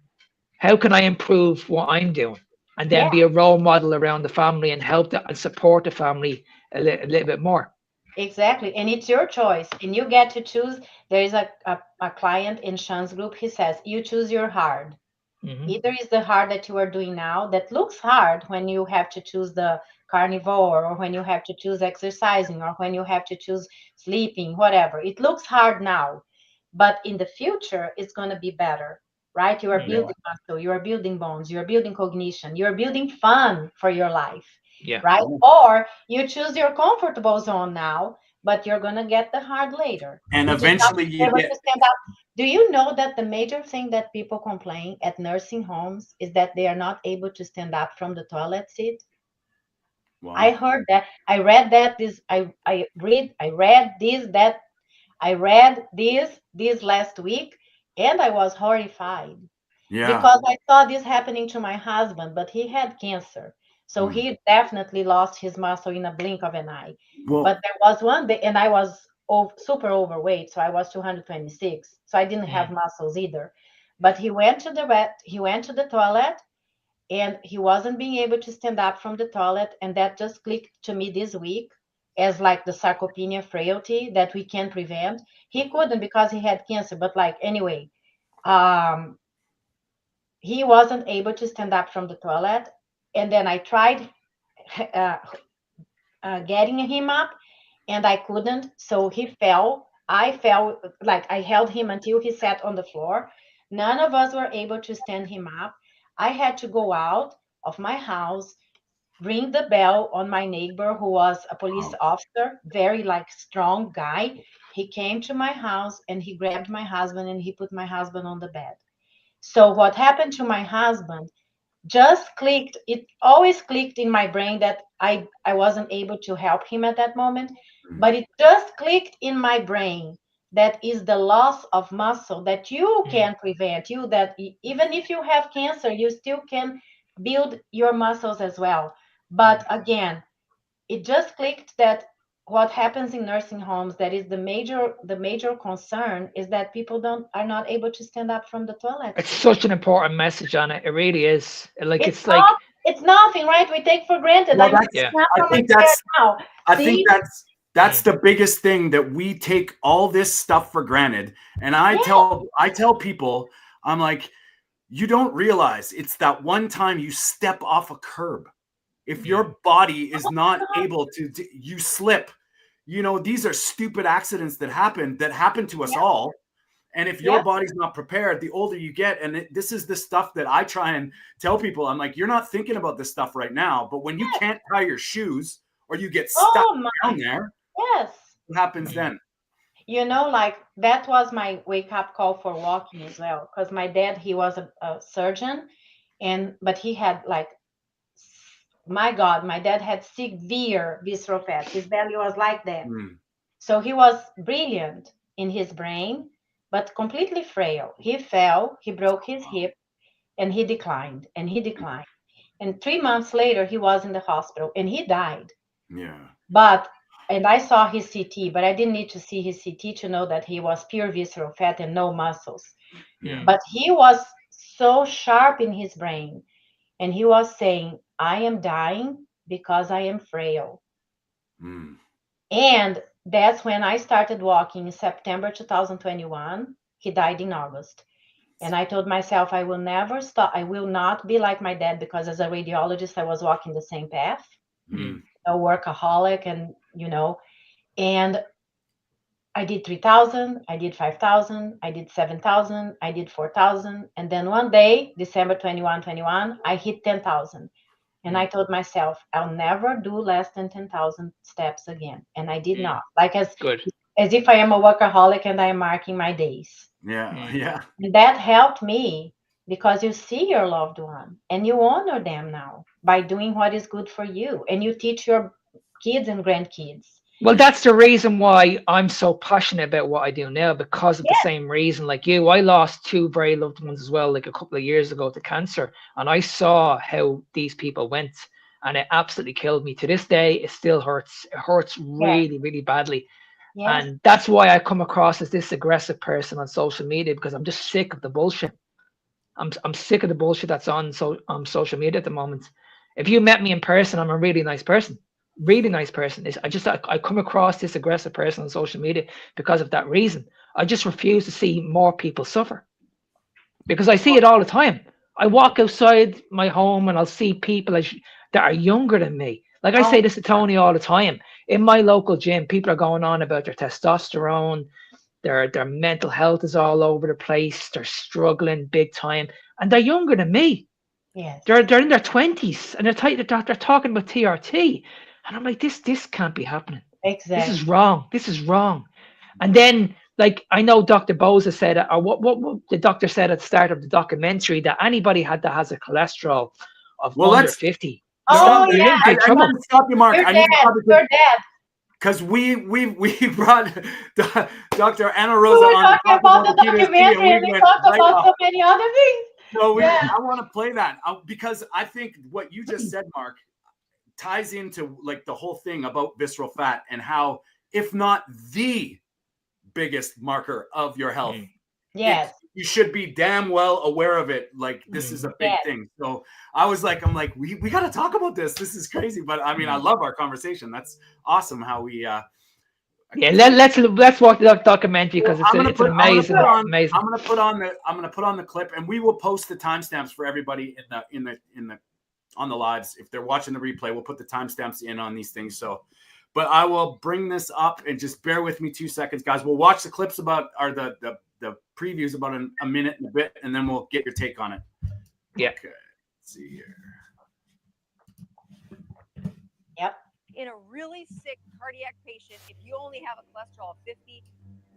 how can I improve what I'm doing? And then Yeah, be a role model around the family and and support the family a little bit more. exactly. And it's your choice. And you get to choose. There is a client in Sean's group. He says, you choose your hard. Hmm. Either is the hard that you are doing now that looks hard when you have to choose the carnivore, or when you have to choose exercising, or when you have to choose sleeping, whatever. It looks hard now, but in the future, it's going to be better, right? You are Hmm. building muscle, you are building bones, you are building cognition, you are building fun for your life, Yeah. right? Yeah. Or you choose your comfortable zone now, but you're going to get the hard later, And which is not eventually being you able get, to stand up. Do you know that the major thing that people complain at nursing homes is that they are not able to stand up from the toilet seat? I wow. heard that. I read that this I read this that I read this last week, and I was horrified Yeah. because I saw this happening to my husband, but he had cancer. So Mm. he definitely lost his muscle in a blink of an eye. But Well, there was one day, and I was super overweight, so I was 226. So I didn't have Mm. muscles either. But he went to the toilet, and he wasn't being able to stand up from the toilet, and that just clicked to me this week as like the sarcopenia frailty that we can prevent. He couldn't because he had cancer, but like anyway, um he wasn't able to stand up from the toilet. And then I tried uh, getting him up, and I couldn't. So he fell. I fell, like I held him until he sat on the floor. None of us were able to stand him up. I had to go out of my house, ring the bell on my neighbor, who was a police wow. officer, very like strong guy. He came to my house and he grabbed my husband and he put my husband on the bed. So what happened to my husband just clicked. It always clicked in my brain that I wasn't able to help him at that moment, Mm. but it just clicked in my brain that is the loss of muscle that you Mm. can prevent. You that even if you have cancer, you still can build your muscles as well. But again, it just clicked that what happens in nursing homes, that is the major concern, is that people don't are not able to stand up from the toilet It's seat. such an important message on it. It really is. Like It's it's not. like, It's nothing, right? We take for granted. Well, I'm that's, sitting yeah. up I on my think chair that's, now. I think See? that's Mm. the biggest thing, that we take all this stuff for granted. And Yeah. I tell people, I'm like, you don't realize it's that one time you step off a curb. If Yeah. your body is not able to, you slip. You know, these are stupid accidents that happen to us Yeah. all. And if your Yeah. body's not prepared, the older you get, and this is the stuff that I try and tell people, I'm like, you're not thinking about this stuff right now, but when you Yes. can't tie your shoes or you get stuck Oh my. down there, Yes. what happens Mm. then? You know, like that was my wake up call for walking as well. Because my dad, he was a surgeon, and but he had like, my God, my dad had severe visceral fat. His belly was like that. Hmm. So he was brilliant in his brain, but completely frail. He fell, he broke his hip, and he declined, and he declined. And 3 months later, he was in the hospital and he died. Yeah. But, and I saw his CT, but I didn't need to see his CT to know that he was pure visceral fat and no muscles. Yeah. But he was so sharp in his brain, and he was saying, I am dying because I am frail. Mm. And that's when I started walking in September 2021. He died in August. And I told myself I will never stop. I will not be like my dad, because as a radiologist, I was walking the same path, a workaholic, and, and I did 3,000, I did 5,000, I did 7,000, I did 4,000. And then one day, December 21, I hit 10,000. And I told myself, I'll never do less than 10,000 steps again. And I did not. Like as if I am a workaholic and I am marking my days. Yeah. And that helped me, because you see your loved one and you honor them now by doing what is good for you. And you teach your kids and grandkids. Well, that's the reason why I'm so passionate about what I do now, because of the same reason. Like you, I lost two very loved ones as well, like a couple of years ago to cancer. And I saw how these people went, and it absolutely killed me. To this day, it still hurts. It hurts really, really badly. Yes. And that's why I come across as this aggressive person on social media, because I'm just sick of the bullshit. I'm sick of the bullshit that's on social media at the moment. If you met me in person, I'm a really nice person. Really nice person. I come across this aggressive person on social media because of that reason. I just refuse to see more people suffer, because I see it all the time. I walk outside my home and I'll see people that are younger than me. Like I say this to Tony all the time. In my local gym, people are going on about their testosterone, their mental health is all over the place. They're struggling big time, and they're younger than me. Yes. They're in their 20s, and they're talking about TRT. And I'm like, this can't be happening. Exactly. This is wrong. And then, like, I know Dr. Boza said, or what the doctor said at the start of the documentary, that anybody that has a cholesterol of under 50. Oh, yeah. I need to stop you, Mark. You're dead. Because we brought Dr. Anna Rosa we were on talking about the documentary, and we talked about so many other things. So I want to play that, because I think what you just said, Mark, ties into like the whole thing about visceral fat, and how, if not the biggest marker of your health, you should be damn well aware of it. Like, this is a big thing. So I'm like, we got to talk about this. This is crazy. But I mean, I love our conversation. That's awesome how we let's watch the documentary, because it's amazing. I'm gonna put on the clip, and we will post the timestamps for everybody in the on the lives. If they're watching the replay, we'll put the timestamps in on these things. So, but I will bring this up, and just bear with me 2 seconds, guys. We'll watch the clips the previews about a minute and a bit, and then we'll get your take on it. Yeah. Okay. Let's see here. Yep. In a really sick cardiac patient, if you only have a cholesterol of 50,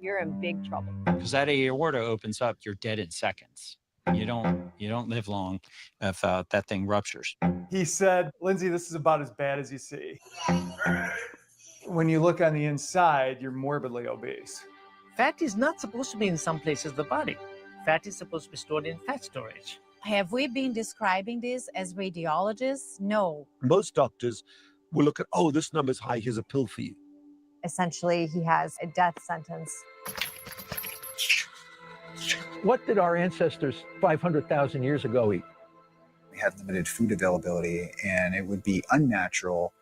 you're in big trouble. Because that aorta opens up, you're dead in seconds. You don't live long if that thing ruptures. He said, Lindsay, this is about as bad as you see. When you look on the inside, you're morbidly obese. Fat is not supposed to be in some places of the body. Fat is supposed to be stored in fat storage. Have we been describing this as radiologists? No. Most doctors will look at, oh, this number's high, here's a pill for you. Essentially, he has a death sentence. What did our ancestors 500,000 years ago eat? We have limited food availability, and it would be unnatural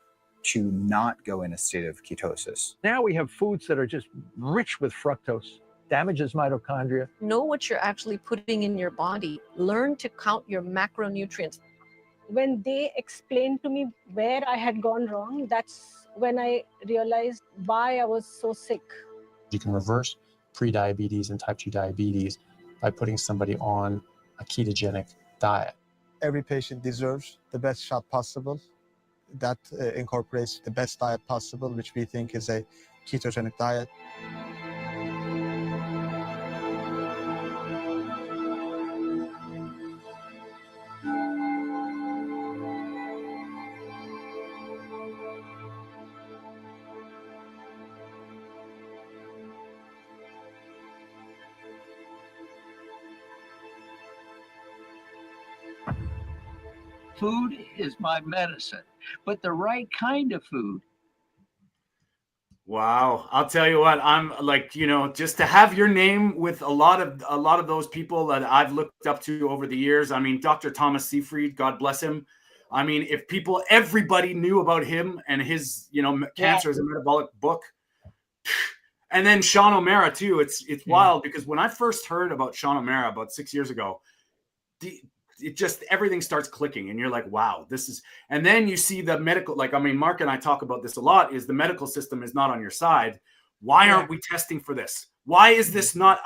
to not go in a state of ketosis. Now we have foods that are just rich with fructose, damages mitochondria. Know what you're actually putting in your body. Learn to count your macronutrients. When they explained to me where I had gone wrong, that's when I realized why I was so sick. You can reverse pre-diabetes and type 2 diabetes by putting somebody on a ketogenic diet. Every patient deserves the best shot possible. That incorporates the best diet possible, which we think is a ketogenic diet. Food is my medicine, but the right kind of food. Wow. I'll tell you what, I'm like, just to have your name with a lot of those people that I've looked up to over the years. I mean, Dr. Thomas Seyfried, God bless him, I mean, if everybody knew about him and his, Cancer is a Metabolic book. And then Sean O'Mara too. It's wild because when I first heard about Sean O'Mara about 6 years ago, it just, everything starts clicking and you're like, wow, this is, and then you see the medical, Mark and I talk about this a lot, is the medical system is not on your side. Why aren't we testing for this? Why is this not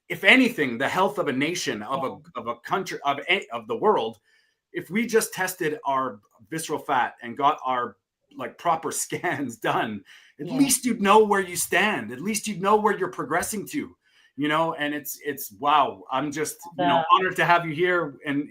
if anything, the health of a nation, of a country, of the world, if we just tested our visceral fat and got our proper scans done, at least you'd know where you stand. At least you'd know where you're progressing to, and it's wow. I'm just, honored to have you here. And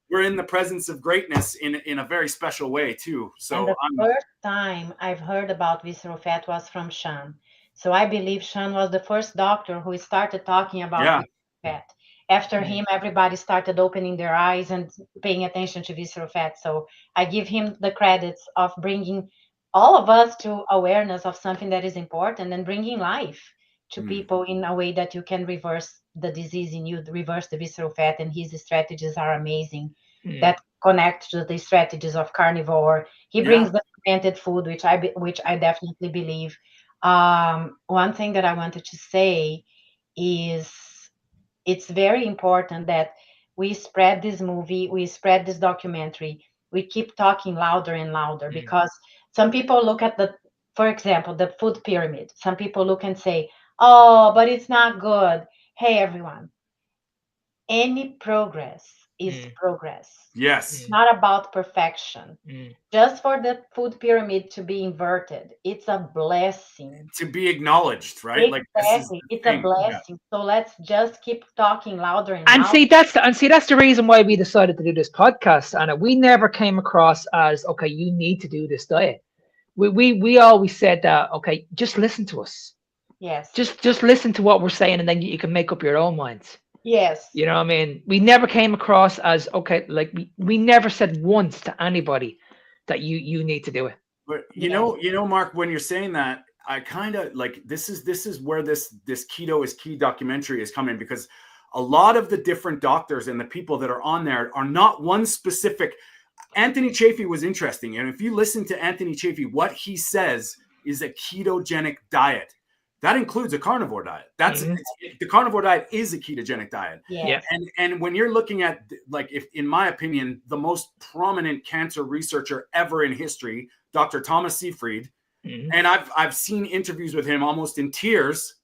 we're in the presence of greatness in a very special way too. So and the first time I've heard about visceral fat was from Sean. So I believe Sean was the first doctor who started talking about visceral fat. After him, everybody started opening their eyes and paying attention to visceral fat. So I give him the credits of bringing all of us to awareness of something that is important and bringing life to people in a way that you can reverse the disease in you, reverse the visceral fat. And his strategies are amazing that connect to the strategies of carnivore. He brings the fermented food, which I definitely believe. One thing that I wanted to say is, it's very important that we spread this movie, we spread this documentary, we keep talking louder and louder, because some people look at for example, the food pyramid. Some people look and say, oh, but it's not good. Hey, everyone, any progress is progress. Yes. It's not about perfection. Just for the food pyramid to be inverted, it's a blessing. To be acknowledged, right? Exactly. It's a blessing. So let's just keep talking louder and And louder. see, that's the reason why we decided to do this podcast, Anna. We never came across as, okay, you need to do this diet. We always said that, okay, just listen to us. Yes. Just listen to what we're saying, and then you can make up your own minds. Yes. You know what I mean? We never came across as, okay, we never said once to anybody that you need to do it. But you know, Mark, when you're saying that, I kind of this is where this Keto Is Key documentary is coming, because a lot of the different doctors and the people that are on there are not one specific. Anthony Chaffee was interesting. And if you listen to Anthony Chaffee, what he says is a ketogenic diet. That includes a carnivore diet. The carnivore diet is a ketogenic diet. Yeah. And when you're looking at, if in my opinion, the most prominent cancer researcher ever in history, Dr. Thomas Seyfried, and I've seen interviews with him almost in tears,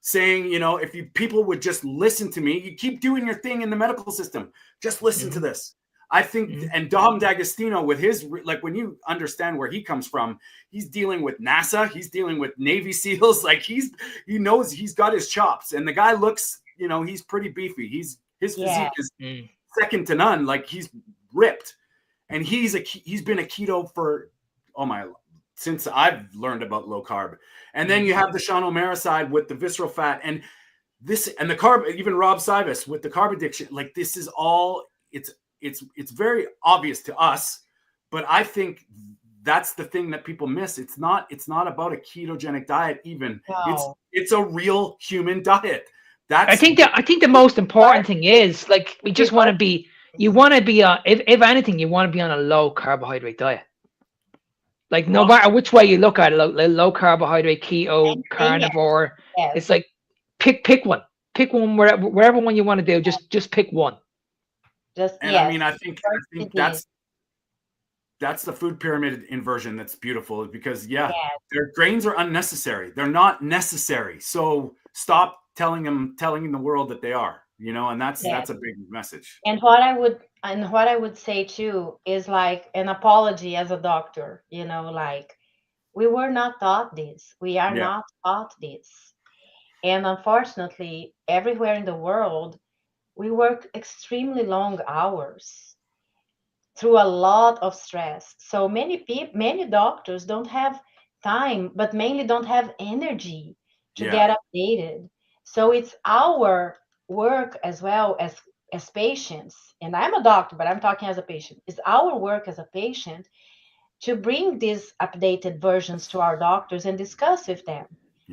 saying, if people would just listen to me, you keep doing your thing in the medical system, just listen to this. I think, and Dom D'Agostino with his, when you understand where he comes from, he's dealing with NASA, he's dealing with Navy SEALs, he knows he's got his chops, and the guy looks, he's pretty beefy. His physique is second to none. He's ripped, and he's been a keto for, since I've learned about low carb. And then you have the Sean O'Mara side with the visceral fat and the carb, even Rob Sivas with the carb addiction. This is all, it's very obvious to us, but I think that's the thing that people miss. It's not about a ketogenic diet even. No. It's a real human diet. I think the most important thing is, we just want to be, if anything, you want to be on a low carbohydrate diet. No matter which way you look at it, low carbohydrate, keto, carnivore, it's pick one. Pick one, wherever one you want to do, just pick one. I think that's the food pyramid inversion that's beautiful, because their grains are unnecessary. They're not necessary. So stop telling the world that they are, and that's a big message. And what I would say too is an apology as a doctor, we were not taught this. We are not taught this. And unfortunately, everywhere in the world, we work extremely long hours through a lot of stress. So many doctors don't have time, but mainly don't have energy to get updated. So it's our work as well as patients. And I'm a doctor, but I'm talking as a patient. It's our work as a patient to bring these updated versions to our doctors and discuss with them.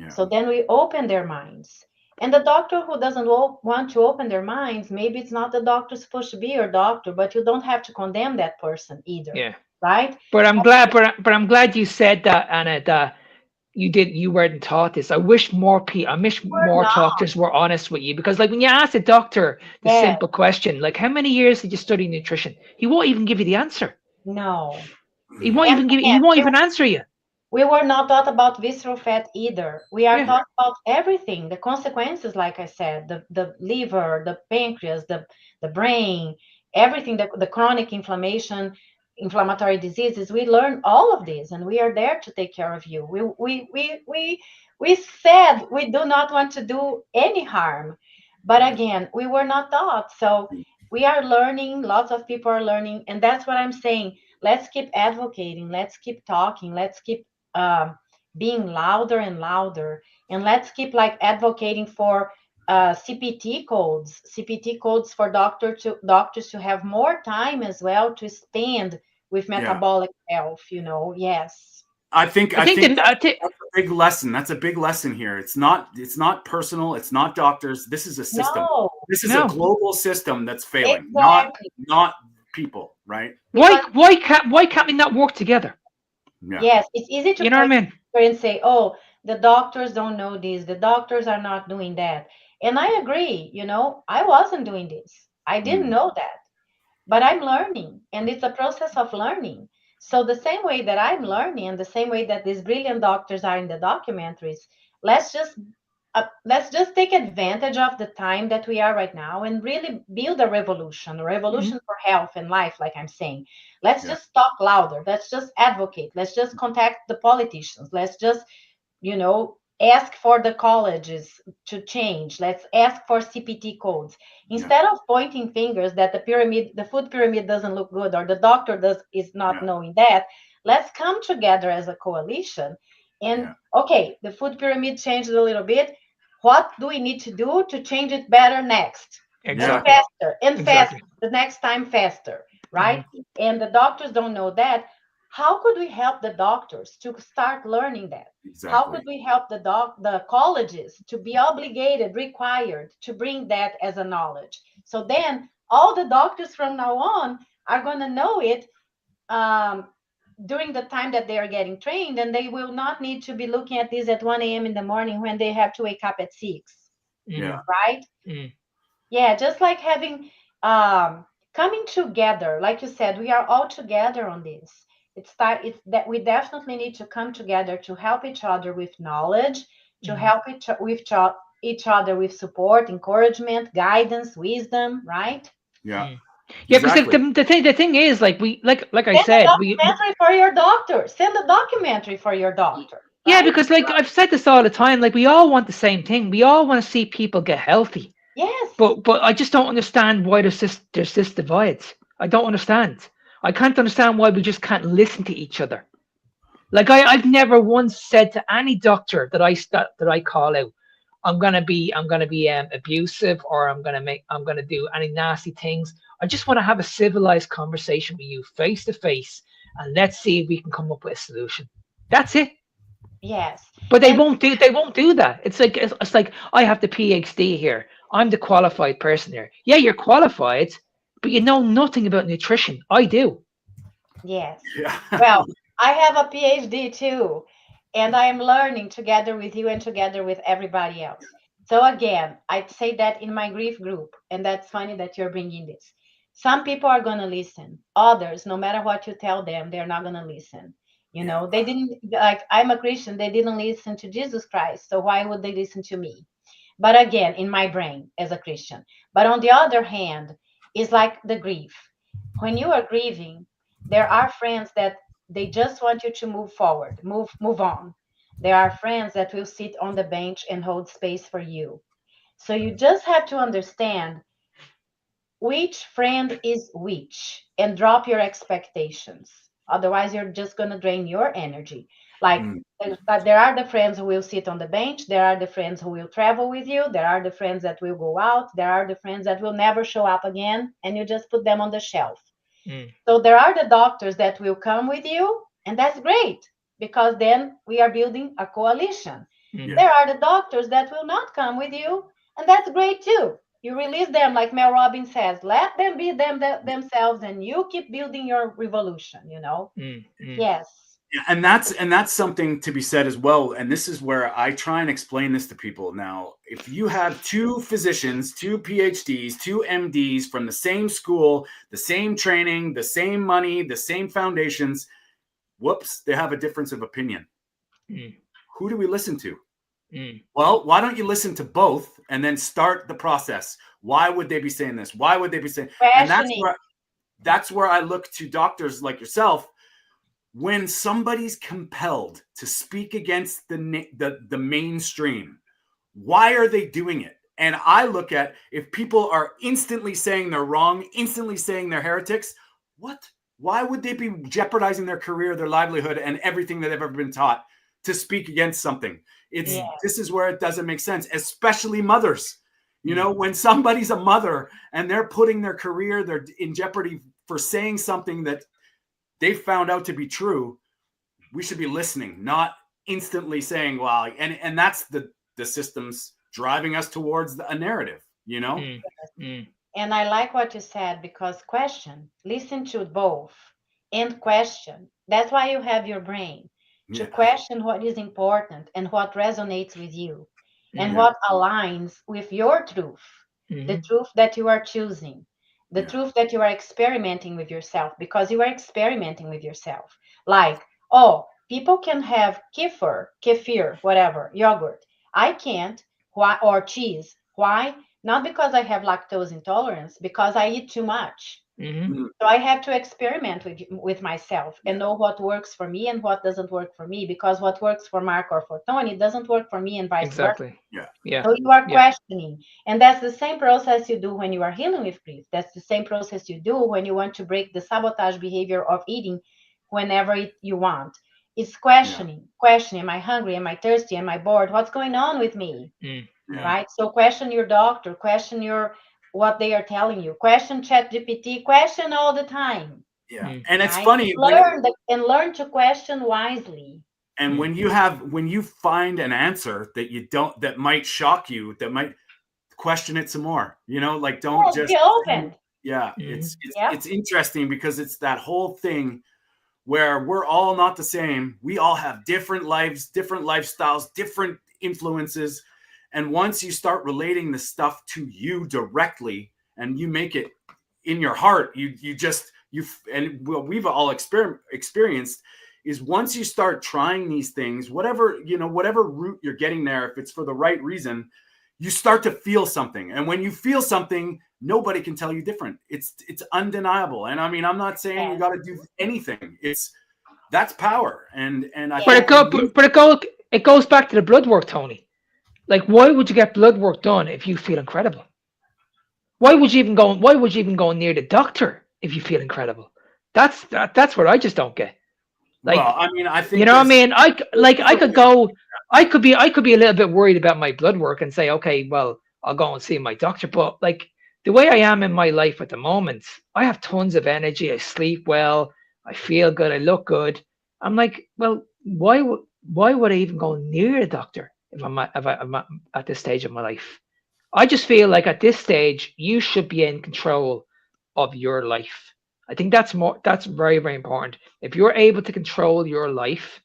So then we open their minds. And the doctor who doesn't want to open their minds, maybe it's not the doctor supposed to be your doctor, but you don't have to condemn that person either. Yeah. Right? But I'm glad, but I'm glad you said that, Anna, that you weren't taught this. I wish more doctors were honest with you, because like when you ask a doctor the simple question, like how many years did you study nutrition? He won't even give you the answer. No. He won't even give you, he won't even answer you. We were not taught about visceral fat either. We are taught about everything, the consequences, like I said, the liver, the pancreas, the brain, everything, the chronic inflammatory diseases. We learn all of this, and we are there to take care of you. We said we do not want to do any harm, but again, we were not taught. So we are learning, lots of people are learning, and that's what I'm saying. Let's keep advocating, let's keep talking, let's keep being louder and louder, and let's keep like advocating for CPT codes for doctors to have more time as well to spend with metabolic health. Yes. I think that's a big lesson. That's a big lesson here. It's not personal. It's not doctors. This is a system. No. This is a global system that's failing, not people, right? Why can't we not work together? Yeah. Yes, it's easy to what I mean? And say, oh, the doctors don't know this, the doctors are not doing that. And I agree, I wasn't doing this. I didn't know that. But I'm learning, and it's a process of learning. So the same way that I'm learning, and the same way that these brilliant doctors are in the documentaries, let's just take advantage of the time that we are right now and really build a revolution for health and life, like I'm saying. Let's just talk louder. Let's just advocate. Let's just contact the politicians. Let's just, ask for the colleges to change. Let's ask for CPT codes. Instead of pointing fingers that the food pyramid doesn't look good, or the doctor is not knowing that, let's come together as a coalition. And okay, the food pyramid changed a little bit. What do we need to do to change it better next? Exactly. Faster, the next time faster, right? And the doctors don't know that. How could we help the doctors to start learning that? How could we help the colleges to be required to bring that as a knowledge? So then all the doctors from now on are going to know it during the time that they are getting trained, and they will not need to be looking at this at 1 a.m. in the morning when they have to wake up at 6. Right? Yeah, just like having coming together, like you said, we are all together on this. It's that we definitely need to come together to help each other with knowledge, to help each other with support, encouragement, guidance, wisdom, right? Yeah. Yeah, because the thing is, like I said, documentary for your doctor. Send a documentary for your doctor. Right? Yeah, because like I've said this all the time, like we all want the same thing. We all want to see people get healthy. Yes. But I just don't understand why there's this divides. I don't understand. I can't understand why we just can't listen to each other. Like I've never once said to any doctor that I call out, I'm gonna be abusive, or I'm gonna do any nasty things. I just want to have a civilized conversation with you face to face, and let's see if we can come up with a solution. That's it. Yes. But they won't do that. It's like I have the PhD here. I'm the qualified person here. Yeah, you're qualified, but you know nothing about nutrition. I do. Yes. Yeah. Well, I have a PhD too, and I am learning together with you and together with everybody else. So again, I'd say that in my grief group, and that's funny that you're bringing this. Some people are going to listen. Others, no matter what you tell them, they're not going to listen. They didn't, like, I'm a Christian. They didn't listen to Jesus Christ. So why would they listen to me? But again, in my brain as a Christian. But on the other hand, it's like the grief. When you are grieving, there are friends that they just want you to move forward, move on. There are friends that will sit on the bench and hold space for you. So you just have to understand which friend is which and drop your expectations. Otherwise, you're just going to drain your energy. Like there are the friends who will sit on the bench. There are the friends who will travel with you. There are the friends that will go out. There are the friends that will never show up again, and you just put them on the shelf. So there are the doctors that will come with you, and that's great, because then we are building a coalition. There are the doctors that will not come with you, And that's great too. You release them, like Mel Robbins says, let them be themselves, and you keep building your revolution, you know? Yes. Yeah, and that's something to be said as well. And this is where I try and explain this to people. Now, if you have two physicians, two PhDs, two MDs from the same school, the same training, the same money, the same foundations, whoops, they have a difference of opinion. Who do we listen to? Well, why don't you listen to both and then start the process? Why would they be saying this? Why would they be saying? And that's where I look to doctors like yourself. When somebody's compelled to speak against the mainstream, why are they doing it? And I look at, if people are instantly saying they're wrong, instantly saying they're heretics, what? Why would they be jeopardizing their career, their livelihood, and everything that they've ever been taught to speak against something? This is where it doesn't make sense, especially mothers. You know, when somebody's a mother and they're putting their career, they're in jeopardy for saying something that they found out to be true, we should be listening, not instantly saying, well, and that's the systems driving us towards a narrative, you know? And I like what you said, because listen to both and question. That's why you have your brain, to question what is important and what resonates with you and what aligns with your truth, the truth that you are choosing. The truth that you are experimenting with yourself, because you are experimenting with yourself. Like, oh, people can have kefir, whatever, yogurt. I can't. Why? Or cheese. Why? Not because I have lactose intolerance, because I eat too much. So I have to experiment with myself and know what works for me and what doesn't work for me, because what works for Mark or for Tony doesn't work for me, and vice versa. So you are questioning. And that's the same process you do when you are healing with grief. That's the same process you do when you want to break the sabotage behavior of eating whenever you want. It's questioning. Am I hungry? Am I thirsty? Am I bored? What's going on with me? Right? So question your doctor, question what they are telling you, question ChatGPT, question all the time. And it's funny. Learn to question wisely. And when you find an answer that might shock you, that might question it some more, you know, like don't just be open. It's interesting, because it's that whole thing where we're all not the same. We all have different lives, different lifestyles, different influences. And once you start relating the stuff to you directly and you make it in your heart, we've all experienced is, once you start trying these things, whatever route you're getting there, if it's for the right reason, you start to feel something. And when you feel something, nobody can tell you different. It's undeniable. And I mean, I'm not saying you got to do anything. That's power. And I it goes back to the blood work, Tony. Like, why would you get blood work done if you feel incredible? Why would you even go near the doctor if you feel incredible? That's what I just don't get. Like, well, I mean, I think, you know what I mean? I could be a little bit worried about my blood work and say, okay, well, I'll go and see my doctor. But like, the way I am in my life at the moment, I have tons of energy. I sleep well. I feel good. I look good. I'm like, well, why would I even go near a doctor if I'm at this stage of my life? I just feel like at this stage, you should be in control of your life. I think that's very, very important. If you're able to control your life,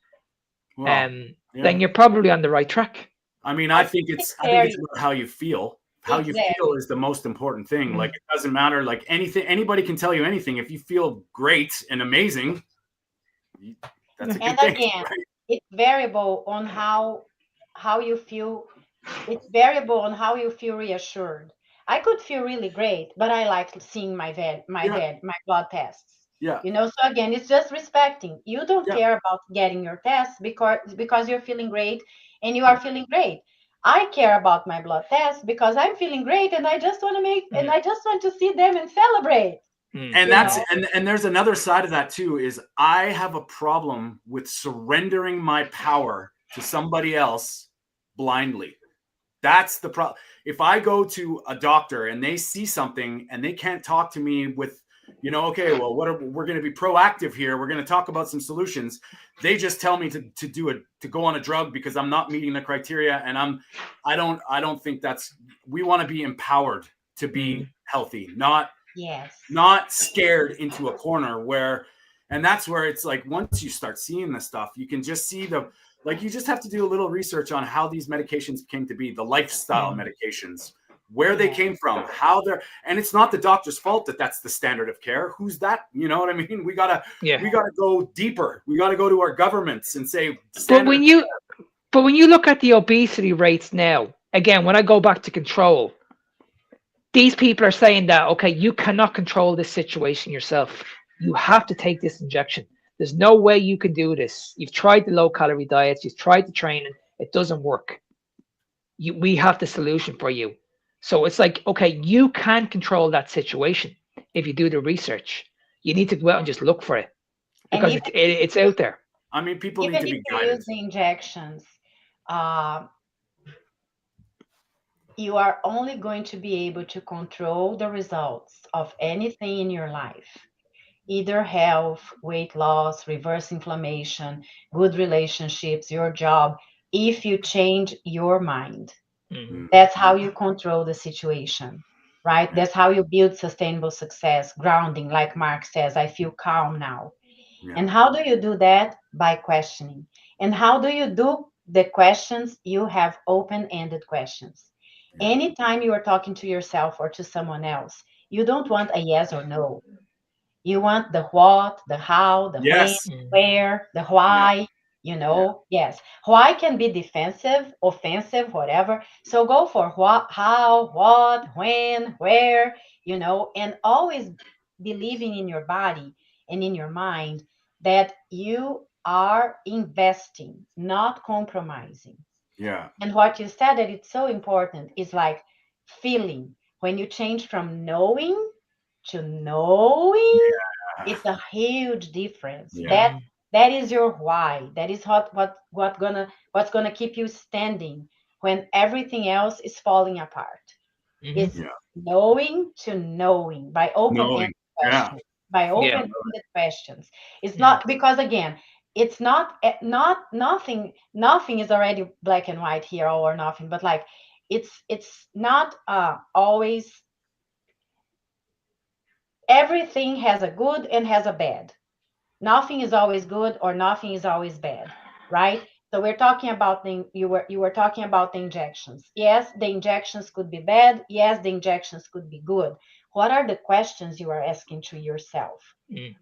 then you're probably on the right track. I mean, I think it's about how you feel. How you feel is the most important thing. Like, it doesn't matter. Like, anybody can tell you anything. If you feel great and amazing, that's a good thing. Again, it's variable on how you feel. It's variable on how you feel reassured. I could feel really great, but I like seeing my blood tests. Yeah. You know, so again, it's just respecting. You don't care about getting your tests because you're feeling great and you are feeling great. I care about my blood tests because I'm feeling great and I just want to see them and celebrate. And and there's another side of that too, is I have a problem with surrendering my power to somebody else blindly. That's the problem. If I go to a doctor and they see something and they can't talk to me with you know, okay, well, we're going to be proactive here. We're going to talk about some solutions. They just tell me to go on a drug because I'm not meeting the criteria. And I don't think we want to be empowered to be healthy, not scared into a corner and that's where it's like, once you start seeing this stuff, you can just see you just have to do a little research on how these medications came to be, the lifestyle medications, where they came from, and it's not the doctor's fault that that's the standard of care. Who's that? You know what I mean? We gotta go deeper. We gotta go to our governments and say, but when you look at the obesity rates now, again, when I go back to control, these people are saying that, okay, you cannot control this situation yourself. You have to take this injection. There's no way you can do this. You've tried the low-calorie diets. You've tried the training. It doesn't work. We have the solution for you. So it's like, okay, you can control that situation if you do the research. You need to go out and just look for it because it's out there. I mean, people need to be guided. Use the injections, you are only going to be able to control the results of anything in your life, either health, weight loss, reverse inflammation, good relationships, your job, if you change your mind. That's how you control the situation, right? That's how you build sustainable success, grounding, like Mark says, I feel calm now. And how do you do that? By questioning. And how do you do the questions? You have open-ended questions. Anytime you are talking to yourself or to someone else, you don't want a yes or no. You want the what, the how, the when, where, the why. You know, why can be defensive, offensive, whatever. So go for what, how, what, when, where, you know, and always believing in your body and in your mind that you are investing, not compromising. Yeah. And what you said that it's so important is like feeling. When you change from knowing to knowing, it's a huge difference. That is your why. That is what's gonna keep you standing when everything else is falling apart. It's knowing to knowing by open-ended questions. By open-ended questions. It's not because, again, it's not nothing. Nothing is already black and white here, all or nothing. But like, it's not always. Everything has a good and has a bad. Nothing is always good or nothing is always bad, right? So we're talking about you were talking about the injections. Yes, the injections could be bad. Yes, the injections could be good. What are the questions you are asking to yourself?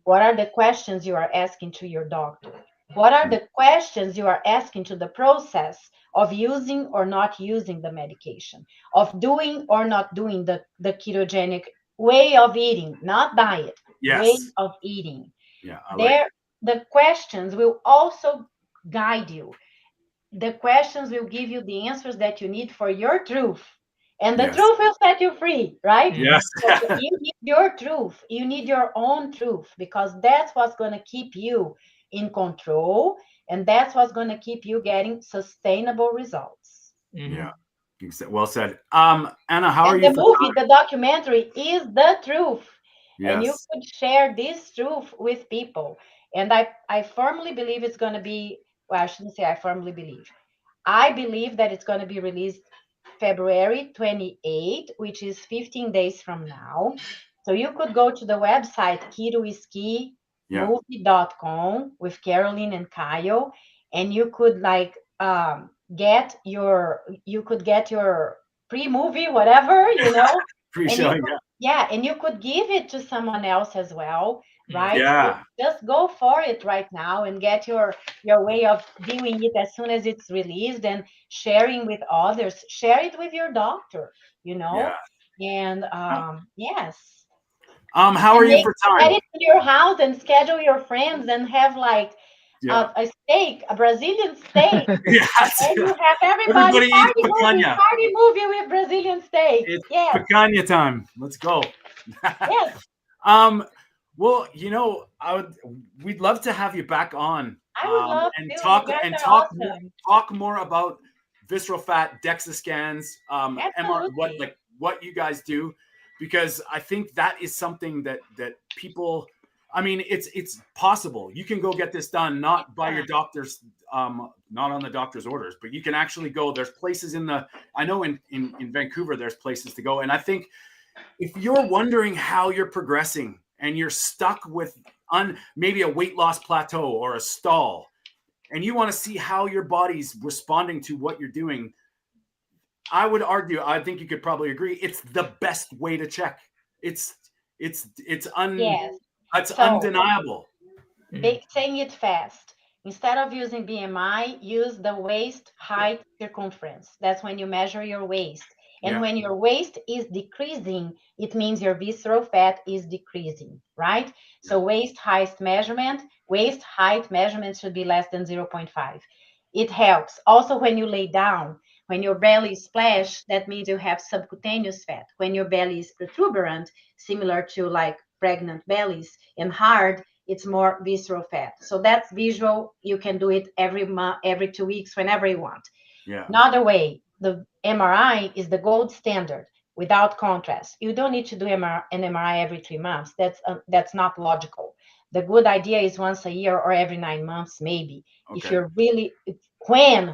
What are the questions you are asking to your doctor? What are the questions you are asking to the process of using or not using the medication, of doing or not doing the ketogenic way of eating, not diet, way of eating? The questions will also guide you. The questions will give you the answers that you need for your truth. And the truth will set you free, right? Yes. So you need your truth. You need your own truth, because that's what's going to keep you in control. And that's what's going to keep you getting sustainable results. Yeah. Well said. Anna, how are you? The documentary is the truth. And you could share this truth with people. And I firmly believe it's going to be, well, I shouldn't say I firmly believe. I believe that it's going to be released February 28, which is 15 days from now. So you could go to the website, Keto Is Key, movie.com with Caroline and Kyle, and you could get your pre-movie, whatever, you know. Pre-showing, and you could give it to someone else as well, right? Yeah. So just go for it right now and get your way of doing it as soon as it's released and sharing with others. Share it with your doctor, you know. And yes. How are you for time? Get it to your house and schedule your friends and have a steak, a Brazilian steak. And you have everybody party movie with Brazilian steak. It's picanha time. Let's go. Yes. Well, you know, we'd love to have you back on. I would love and talk more about visceral fat, DEXA scans, MR, what you guys do. because I think that is something that people, I mean, it's possible. You can go get this done, not by your doctor's, not on the doctor's orders, but you can actually go. There's places I know in Vancouver, there's places to go. And I think if you're wondering how you're progressing and you're stuck with maybe a weight loss plateau or a stall, and you want to see how your body's responding to what you're doing, I would argue, I think you could probably agree, it's the best way to check. It's undeniable. Saying it fast. Instead of using BMI, use the waist height circumference. That's when you measure your waist. And when your waist is decreasing, it means your visceral fat is decreasing, right? So waist height measurement should be less than 0.5. It helps. Also, when you lay down, when your belly is splashed, that means you have subcutaneous fat. When your belly is protuberant, similar to like pregnant bellies, and hard, it's more visceral fat. So that's visual. You can do it every 2 weeks, whenever you want. Another way, the MRI is the gold standard without contrast. You don't need to do an MRI every 3 months. That's not logical. The good idea is once a year or every 9 months, maybe. Okay. If you're really, when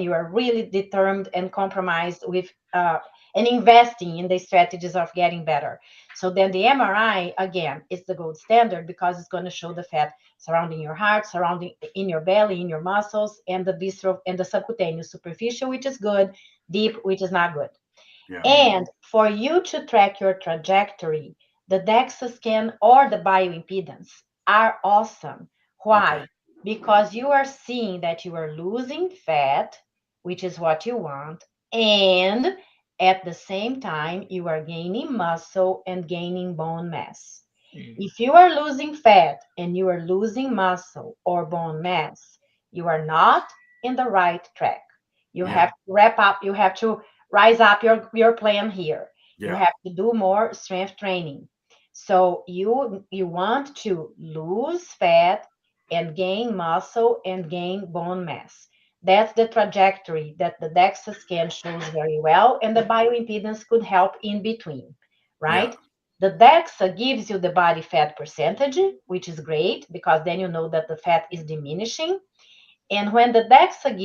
you are really determined and compromised with and investing in the strategies of getting better. So then the MRI, again, is the gold standard because it's going to show the fat surrounding your heart, surrounding in your belly, in your muscles, and the visceral and the subcutaneous, superficial, which is good, deep, which is not good. And for you to track your trajectory, the DEXA scan or the bioimpedance are awesome. Why? Okay. Because you are seeing that you are losing fat, which is what you want, and at the same time, you are gaining muscle and gaining bone mass. If you are losing fat and you are losing muscle or bone mass, you are not in the right track. You have to wrap up, you have to rise up your plan here. You have to do more strength training. So you want to lose fat and gain muscle and gain bone mass. That's the trajectory that the DEXA scan shows very well, and the bioimpedance could help in between, right? The DEXA gives you the body fat percentage, which is great because then you know that the fat is diminishing. And when the DEXA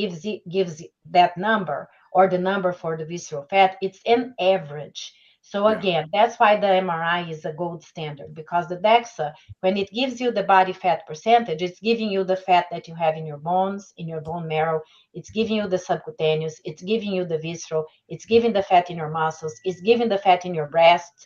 gives that number, or the number for the visceral fat, it's an average. So again, that's why the MRI is a gold standard, because the DEXA, when it gives you the body fat percentage, it's giving you the fat that you have in your bones, in your bone marrow. It's giving you the subcutaneous. It's giving you the visceral. It's giving the fat in your muscles. It's giving the fat in your breasts.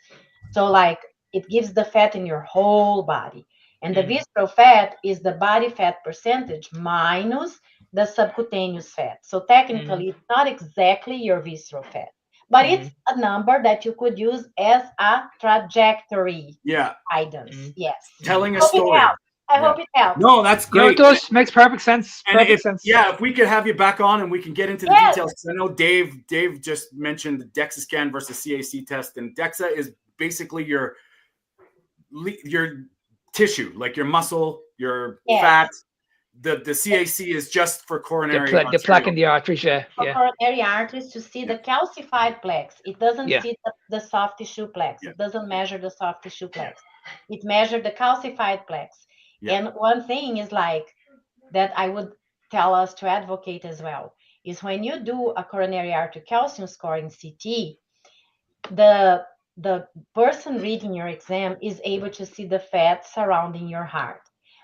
So like it gives the fat in your whole body. And the visceral fat is the body fat percentage minus the subcutaneous fat. So technically, it's not exactly your visceral fat, but it's a number that you could use as a trajectory guidance. Yes. Telling a story. I hope it helps. No, that's great. No, it does. Makes perfect sense. If we could have you back on and we can get into the details. I know Dave just mentioned the DEXA scan versus CAC test, and DEXA is basically your tissue, like your muscle, your fat. The CAC is just for coronary the plaque in the arteries, for coronary arteries to see the calcified plaques. It doesn't see the soft tissue plaques. It doesn't measure the soft tissue plaques. It measures the calcified plaques. And one thing is like that I would tell us to advocate as well is when you do a coronary artery calcium score in CT, the person reading your exam is able to see the fat surrounding your heart,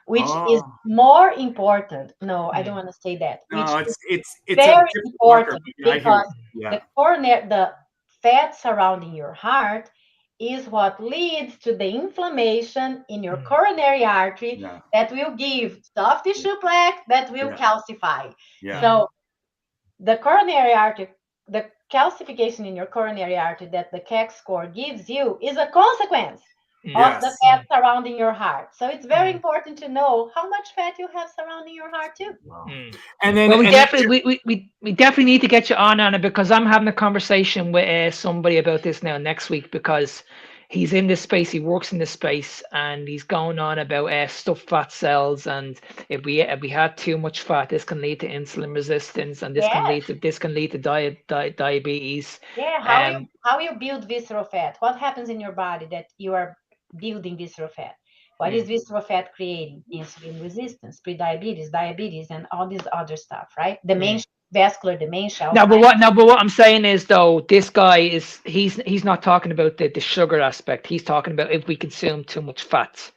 which is more important. No, I don't want to say that. No, it's very important because the fat surrounding your heart is what leads to the inflammation in your coronary artery that will give soft tissue plaque that will calcify. So the coronary artery, the calcification in your coronary artery that the CAC score gives you is a consequence of the fat surrounding your heart. So it's very important to know how much fat you have surrounding your heart too. And then we definitely need to get you on it, because I'm having a conversation with somebody about this now next week, because he's in this space, he works in this space, and he's going on about stuffed fat cells, and if we had too much fat, this can lead to insulin resistance, and this can lead to diabetes. Yeah, how you build visceral fat? What happens in your body that you are building visceral fat? What is visceral fat creating? Insulin resistance, pre-diabetes, diabetes, and all this other stuff, right? Dementia, vascular dementia. But what I'm saying is, though, this guy he's not talking about the sugar aspect. He's talking about if we consume too much fat.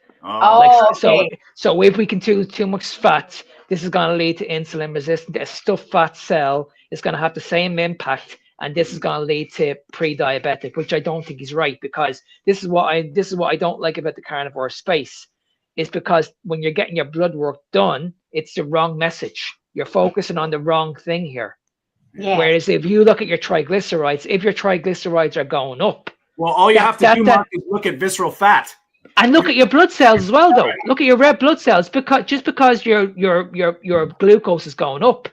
So if we consume too much fat, this is going to lead to insulin resistance. A stuffed fat cell is going to have the same impact, and this is going to lead to pre-diabetic, which I don't think is right, because this is what I don't like about the carnivore space, is because when you're getting your blood work done, it's the wrong message. You're focusing on the wrong thing here. Yeah. Whereas if you look at your triglycerides, if your triglycerides are going up, well, all you have to do, Mark, is look at visceral fat. And look at your blood cells as well, though. Look at your red blood cells, because just because your glucose is going up,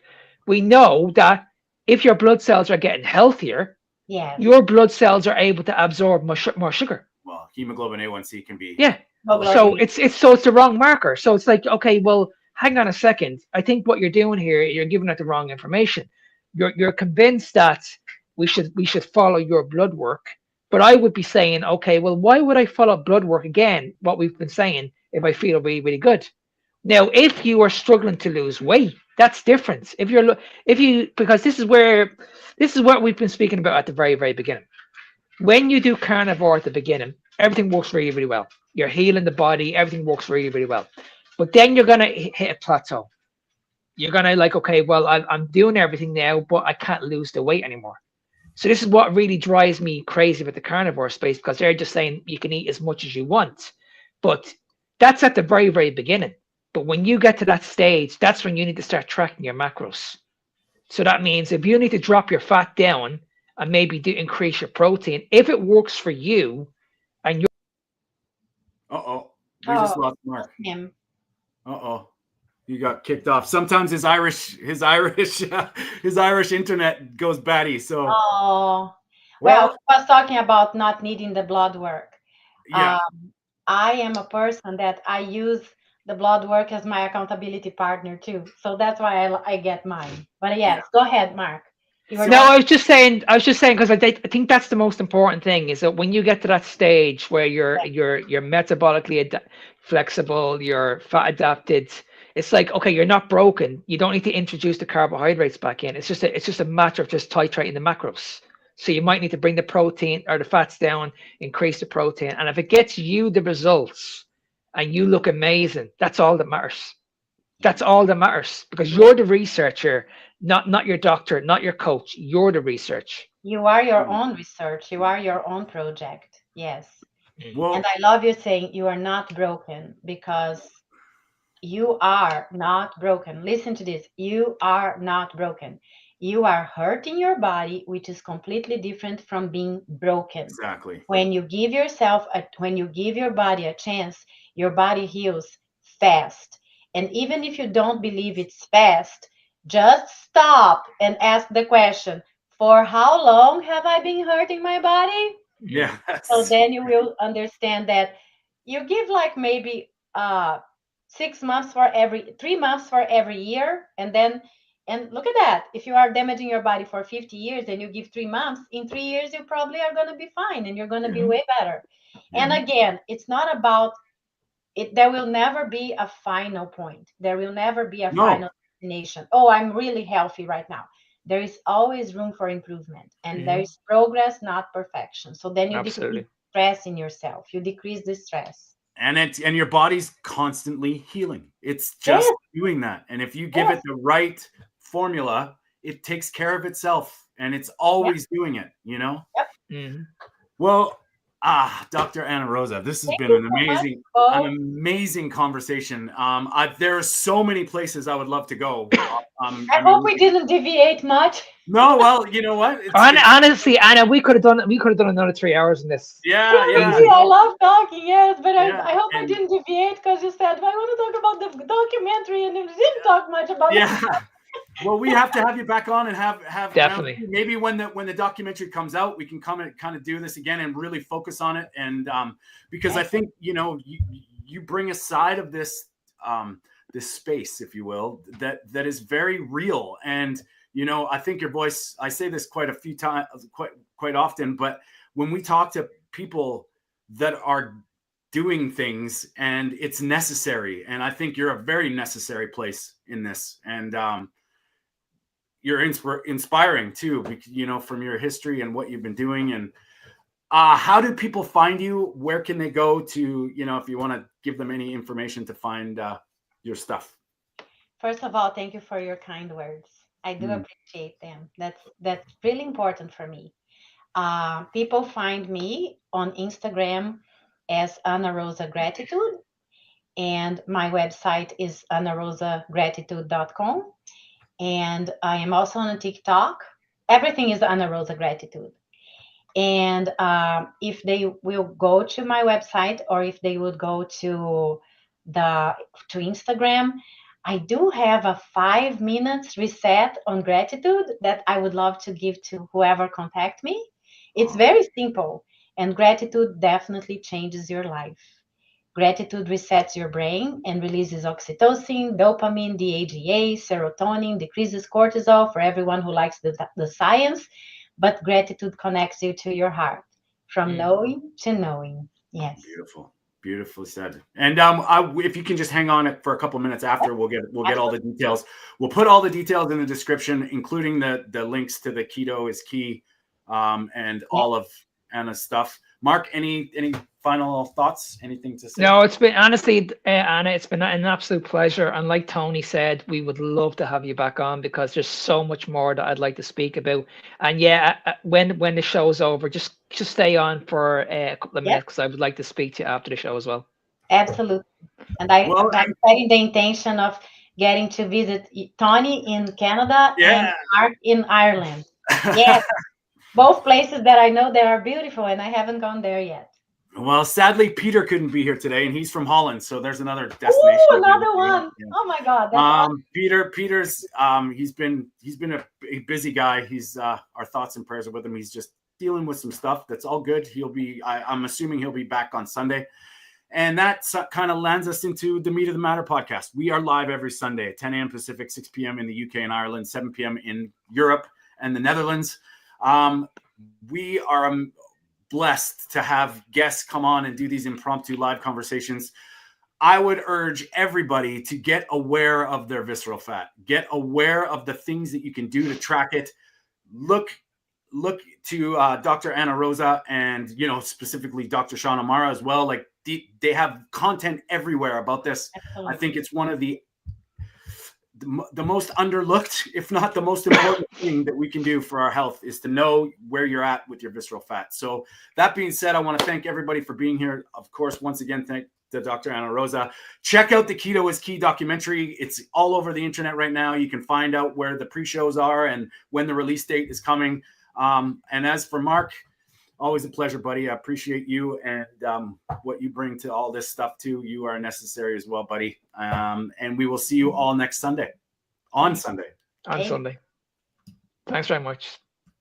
we know that if your blood cells are getting healthier, your blood cells are able to absorb more sugar. Well, hemoglobin A1C can be. Yeah. So it's the wrong marker. So it's like, okay, well, hang on a second. I think what you're doing here, you're giving out the wrong information. You're convinced that we should follow your blood work, but I would be saying, okay, well, why would I follow blood work again? What we've been saying, if I feel really, really good. Now, if you are struggling to lose weight, that's different. Because this is what we've been speaking about at the very, very beginning. When you do carnivore at the beginning, everything works really, really well. You're healing the body, everything works really, really well. But then you're gonna hit a plateau. You're gonna like, okay, well, I'm doing everything now, but I can't lose the weight anymore. So this is what really drives me crazy with the carnivore space, because they're just saying you can eat as much as you want, but that's at the very, very beginning. But when you get to that stage, that's when you need to start tracking your macros. So that means if you need to drop your fat down and maybe increase your protein, if it works for you, and you're. We just lost Mark. He got kicked off. Sometimes his Irish internet goes batty. So. Well, I was talking about not needing the blood work. Yeah. I am a person that I use the blood work as my accountability partner too. So that's why I get mine. But yes, go ahead, Mark. I was just saying, because I think that's the most important thing, is that when you get to that stage where you're metabolically flexible, you're fat adapted, it's like, okay, you're not broken. You don't need to introduce the carbohydrates back in. It's just a matter of just titrating the macros. So you might need to bring the protein or the fats down, increase the protein. And if it gets you the results and you look amazing, that's all that matters. That's all that matters, because you're the researcher, not your doctor, not your coach. You're the research. You are your own research. You are your own project. Yes. Well, and I love you saying you are not broken, because you are not broken. Listen to this. You are not broken. You are hurting your body, which is completely different from being broken. Exactly. When you give your body a chance, your body heals fast. And even if you don't believe it's fast, just stop and ask the question, for how long have I been hurting my body? Yeah. So then you will understand that you give like maybe 3 months for every year. And look at that. If you are damaging your body for 50 years and you give 3 months, in 3 years, you probably are going to be fine and you're going to be way better. And again, it's not about it. There will never be a final point. There will never be a final destination. Oh, I'm really healthy right now. There is always room for improvement, and there is progress, not perfection. So then you decrease stress in yourself. You decrease the stress. And your body's constantly healing. It's just doing that. And if you give it the right formula, it takes care of itself, and it's always doing it, you know? Yep. Mm-hmm. Well, Dr. Ana Rosa, this has been an amazing conversation. There are so many places I would love to go. I hope we didn't deviate much. No, well, you know what? Honestly, Anna, we could have done another 3 hours in this. Yeah. I love talking, yes, but I hope I didn't deviate, because you said, I want to talk about the documentary, and we didn't talk much about it. Well, we have to have you back on and have Definitely. maybe when the documentary comes out, we can come and kind of do this again and really focus on it. And because I think you bring a side of this this space, if you will, that is very real. And I think your voice. I say this quite a few times, quite often, but when we talk to people that are doing things and it's necessary, and I think you're a very necessary place in this, and you're inspiring too, from your history and what you've been doing. And how do people find you? Where can they go to, if you want to give them any information to find your stuff? First of all, thank you for your kind words. I do appreciate them. That's really important for me. People find me on Instagram as Ana Rosa Gratitude, and my website is anarosagratitude.com. And I am also on TikTok. Everything is Ana Rosa Gratitude. And if they will go to my website, or if they would go to Instagram, I do have a 5 minutes reset on gratitude that I would love to give to whoever contact me. It's very simple, and gratitude definitely changes your life. Gratitude resets your brain and releases oxytocin, dopamine, DHEA, serotonin, decreases cortisol, for everyone who likes the science. But gratitude connects you to your heart, from knowing to knowing. Yes. Beautiful. Beautifully said. And if you can just hang on for a couple minutes after, we'll get all the details. We'll put all the details in the description, including the links to the Keto Is Key and all of Anna's stuff. Mark, any final thoughts? Anything to say? No, it's been, honestly, Anna, it's been an absolute pleasure. And like Tony said, we would love to have you back on, because there's so much more that I'd like to speak about. And yeah, when the show's over, just stay on for a couple of minutes, because I would like to speak to you after the show as well. Absolutely. And I'm setting the intention of getting to visit Tony in Canada and Mark in Ireland. Yes. Both places that I know that are beautiful, and I haven't gone there yet. Well, sadly, Peter couldn't be here today, and he's from Holland, so there's another destination. Ooh, another one! Yeah. Oh my God! That's awesome. Peter's he's been a busy guy. He's our thoughts and prayers are with him. He's just dealing with some stuff. That's all good. He'll be. I'm assuming he'll be back on Sunday, and that kind of lands us into the Meat of the Matter podcast. We are live every Sunday at 10 a.m. Pacific, 6 p.m. in the UK and Ireland, 7 p.m. in Europe and the Netherlands. We are blessed to have guests come on and do these impromptu live conversations. I would urge everybody to get aware of their visceral fat, get aware of the things that you can do to track it. Look to Dr. Ana Rosa and, specifically Dr. Sean O'Mara as well. Like they have content everywhere about this. Absolutely. I think it's one of the most underlooked, if not the most important thing that we can do for our health, is to know where you're at with your visceral fat. So that being said, I want to thank everybody for being here. Of course, once again, thank to Dr. Ana Rosa. Check out the Keto Is Key documentary. It's all over the internet right now. You can find out where the pre-shows are and when the release date is coming. And as for Mark, always a pleasure, buddy. I appreciate you and what you bring to all this stuff too. You are necessary as well, buddy. And we will see you all next Sunday. On Sunday. Thanks very much.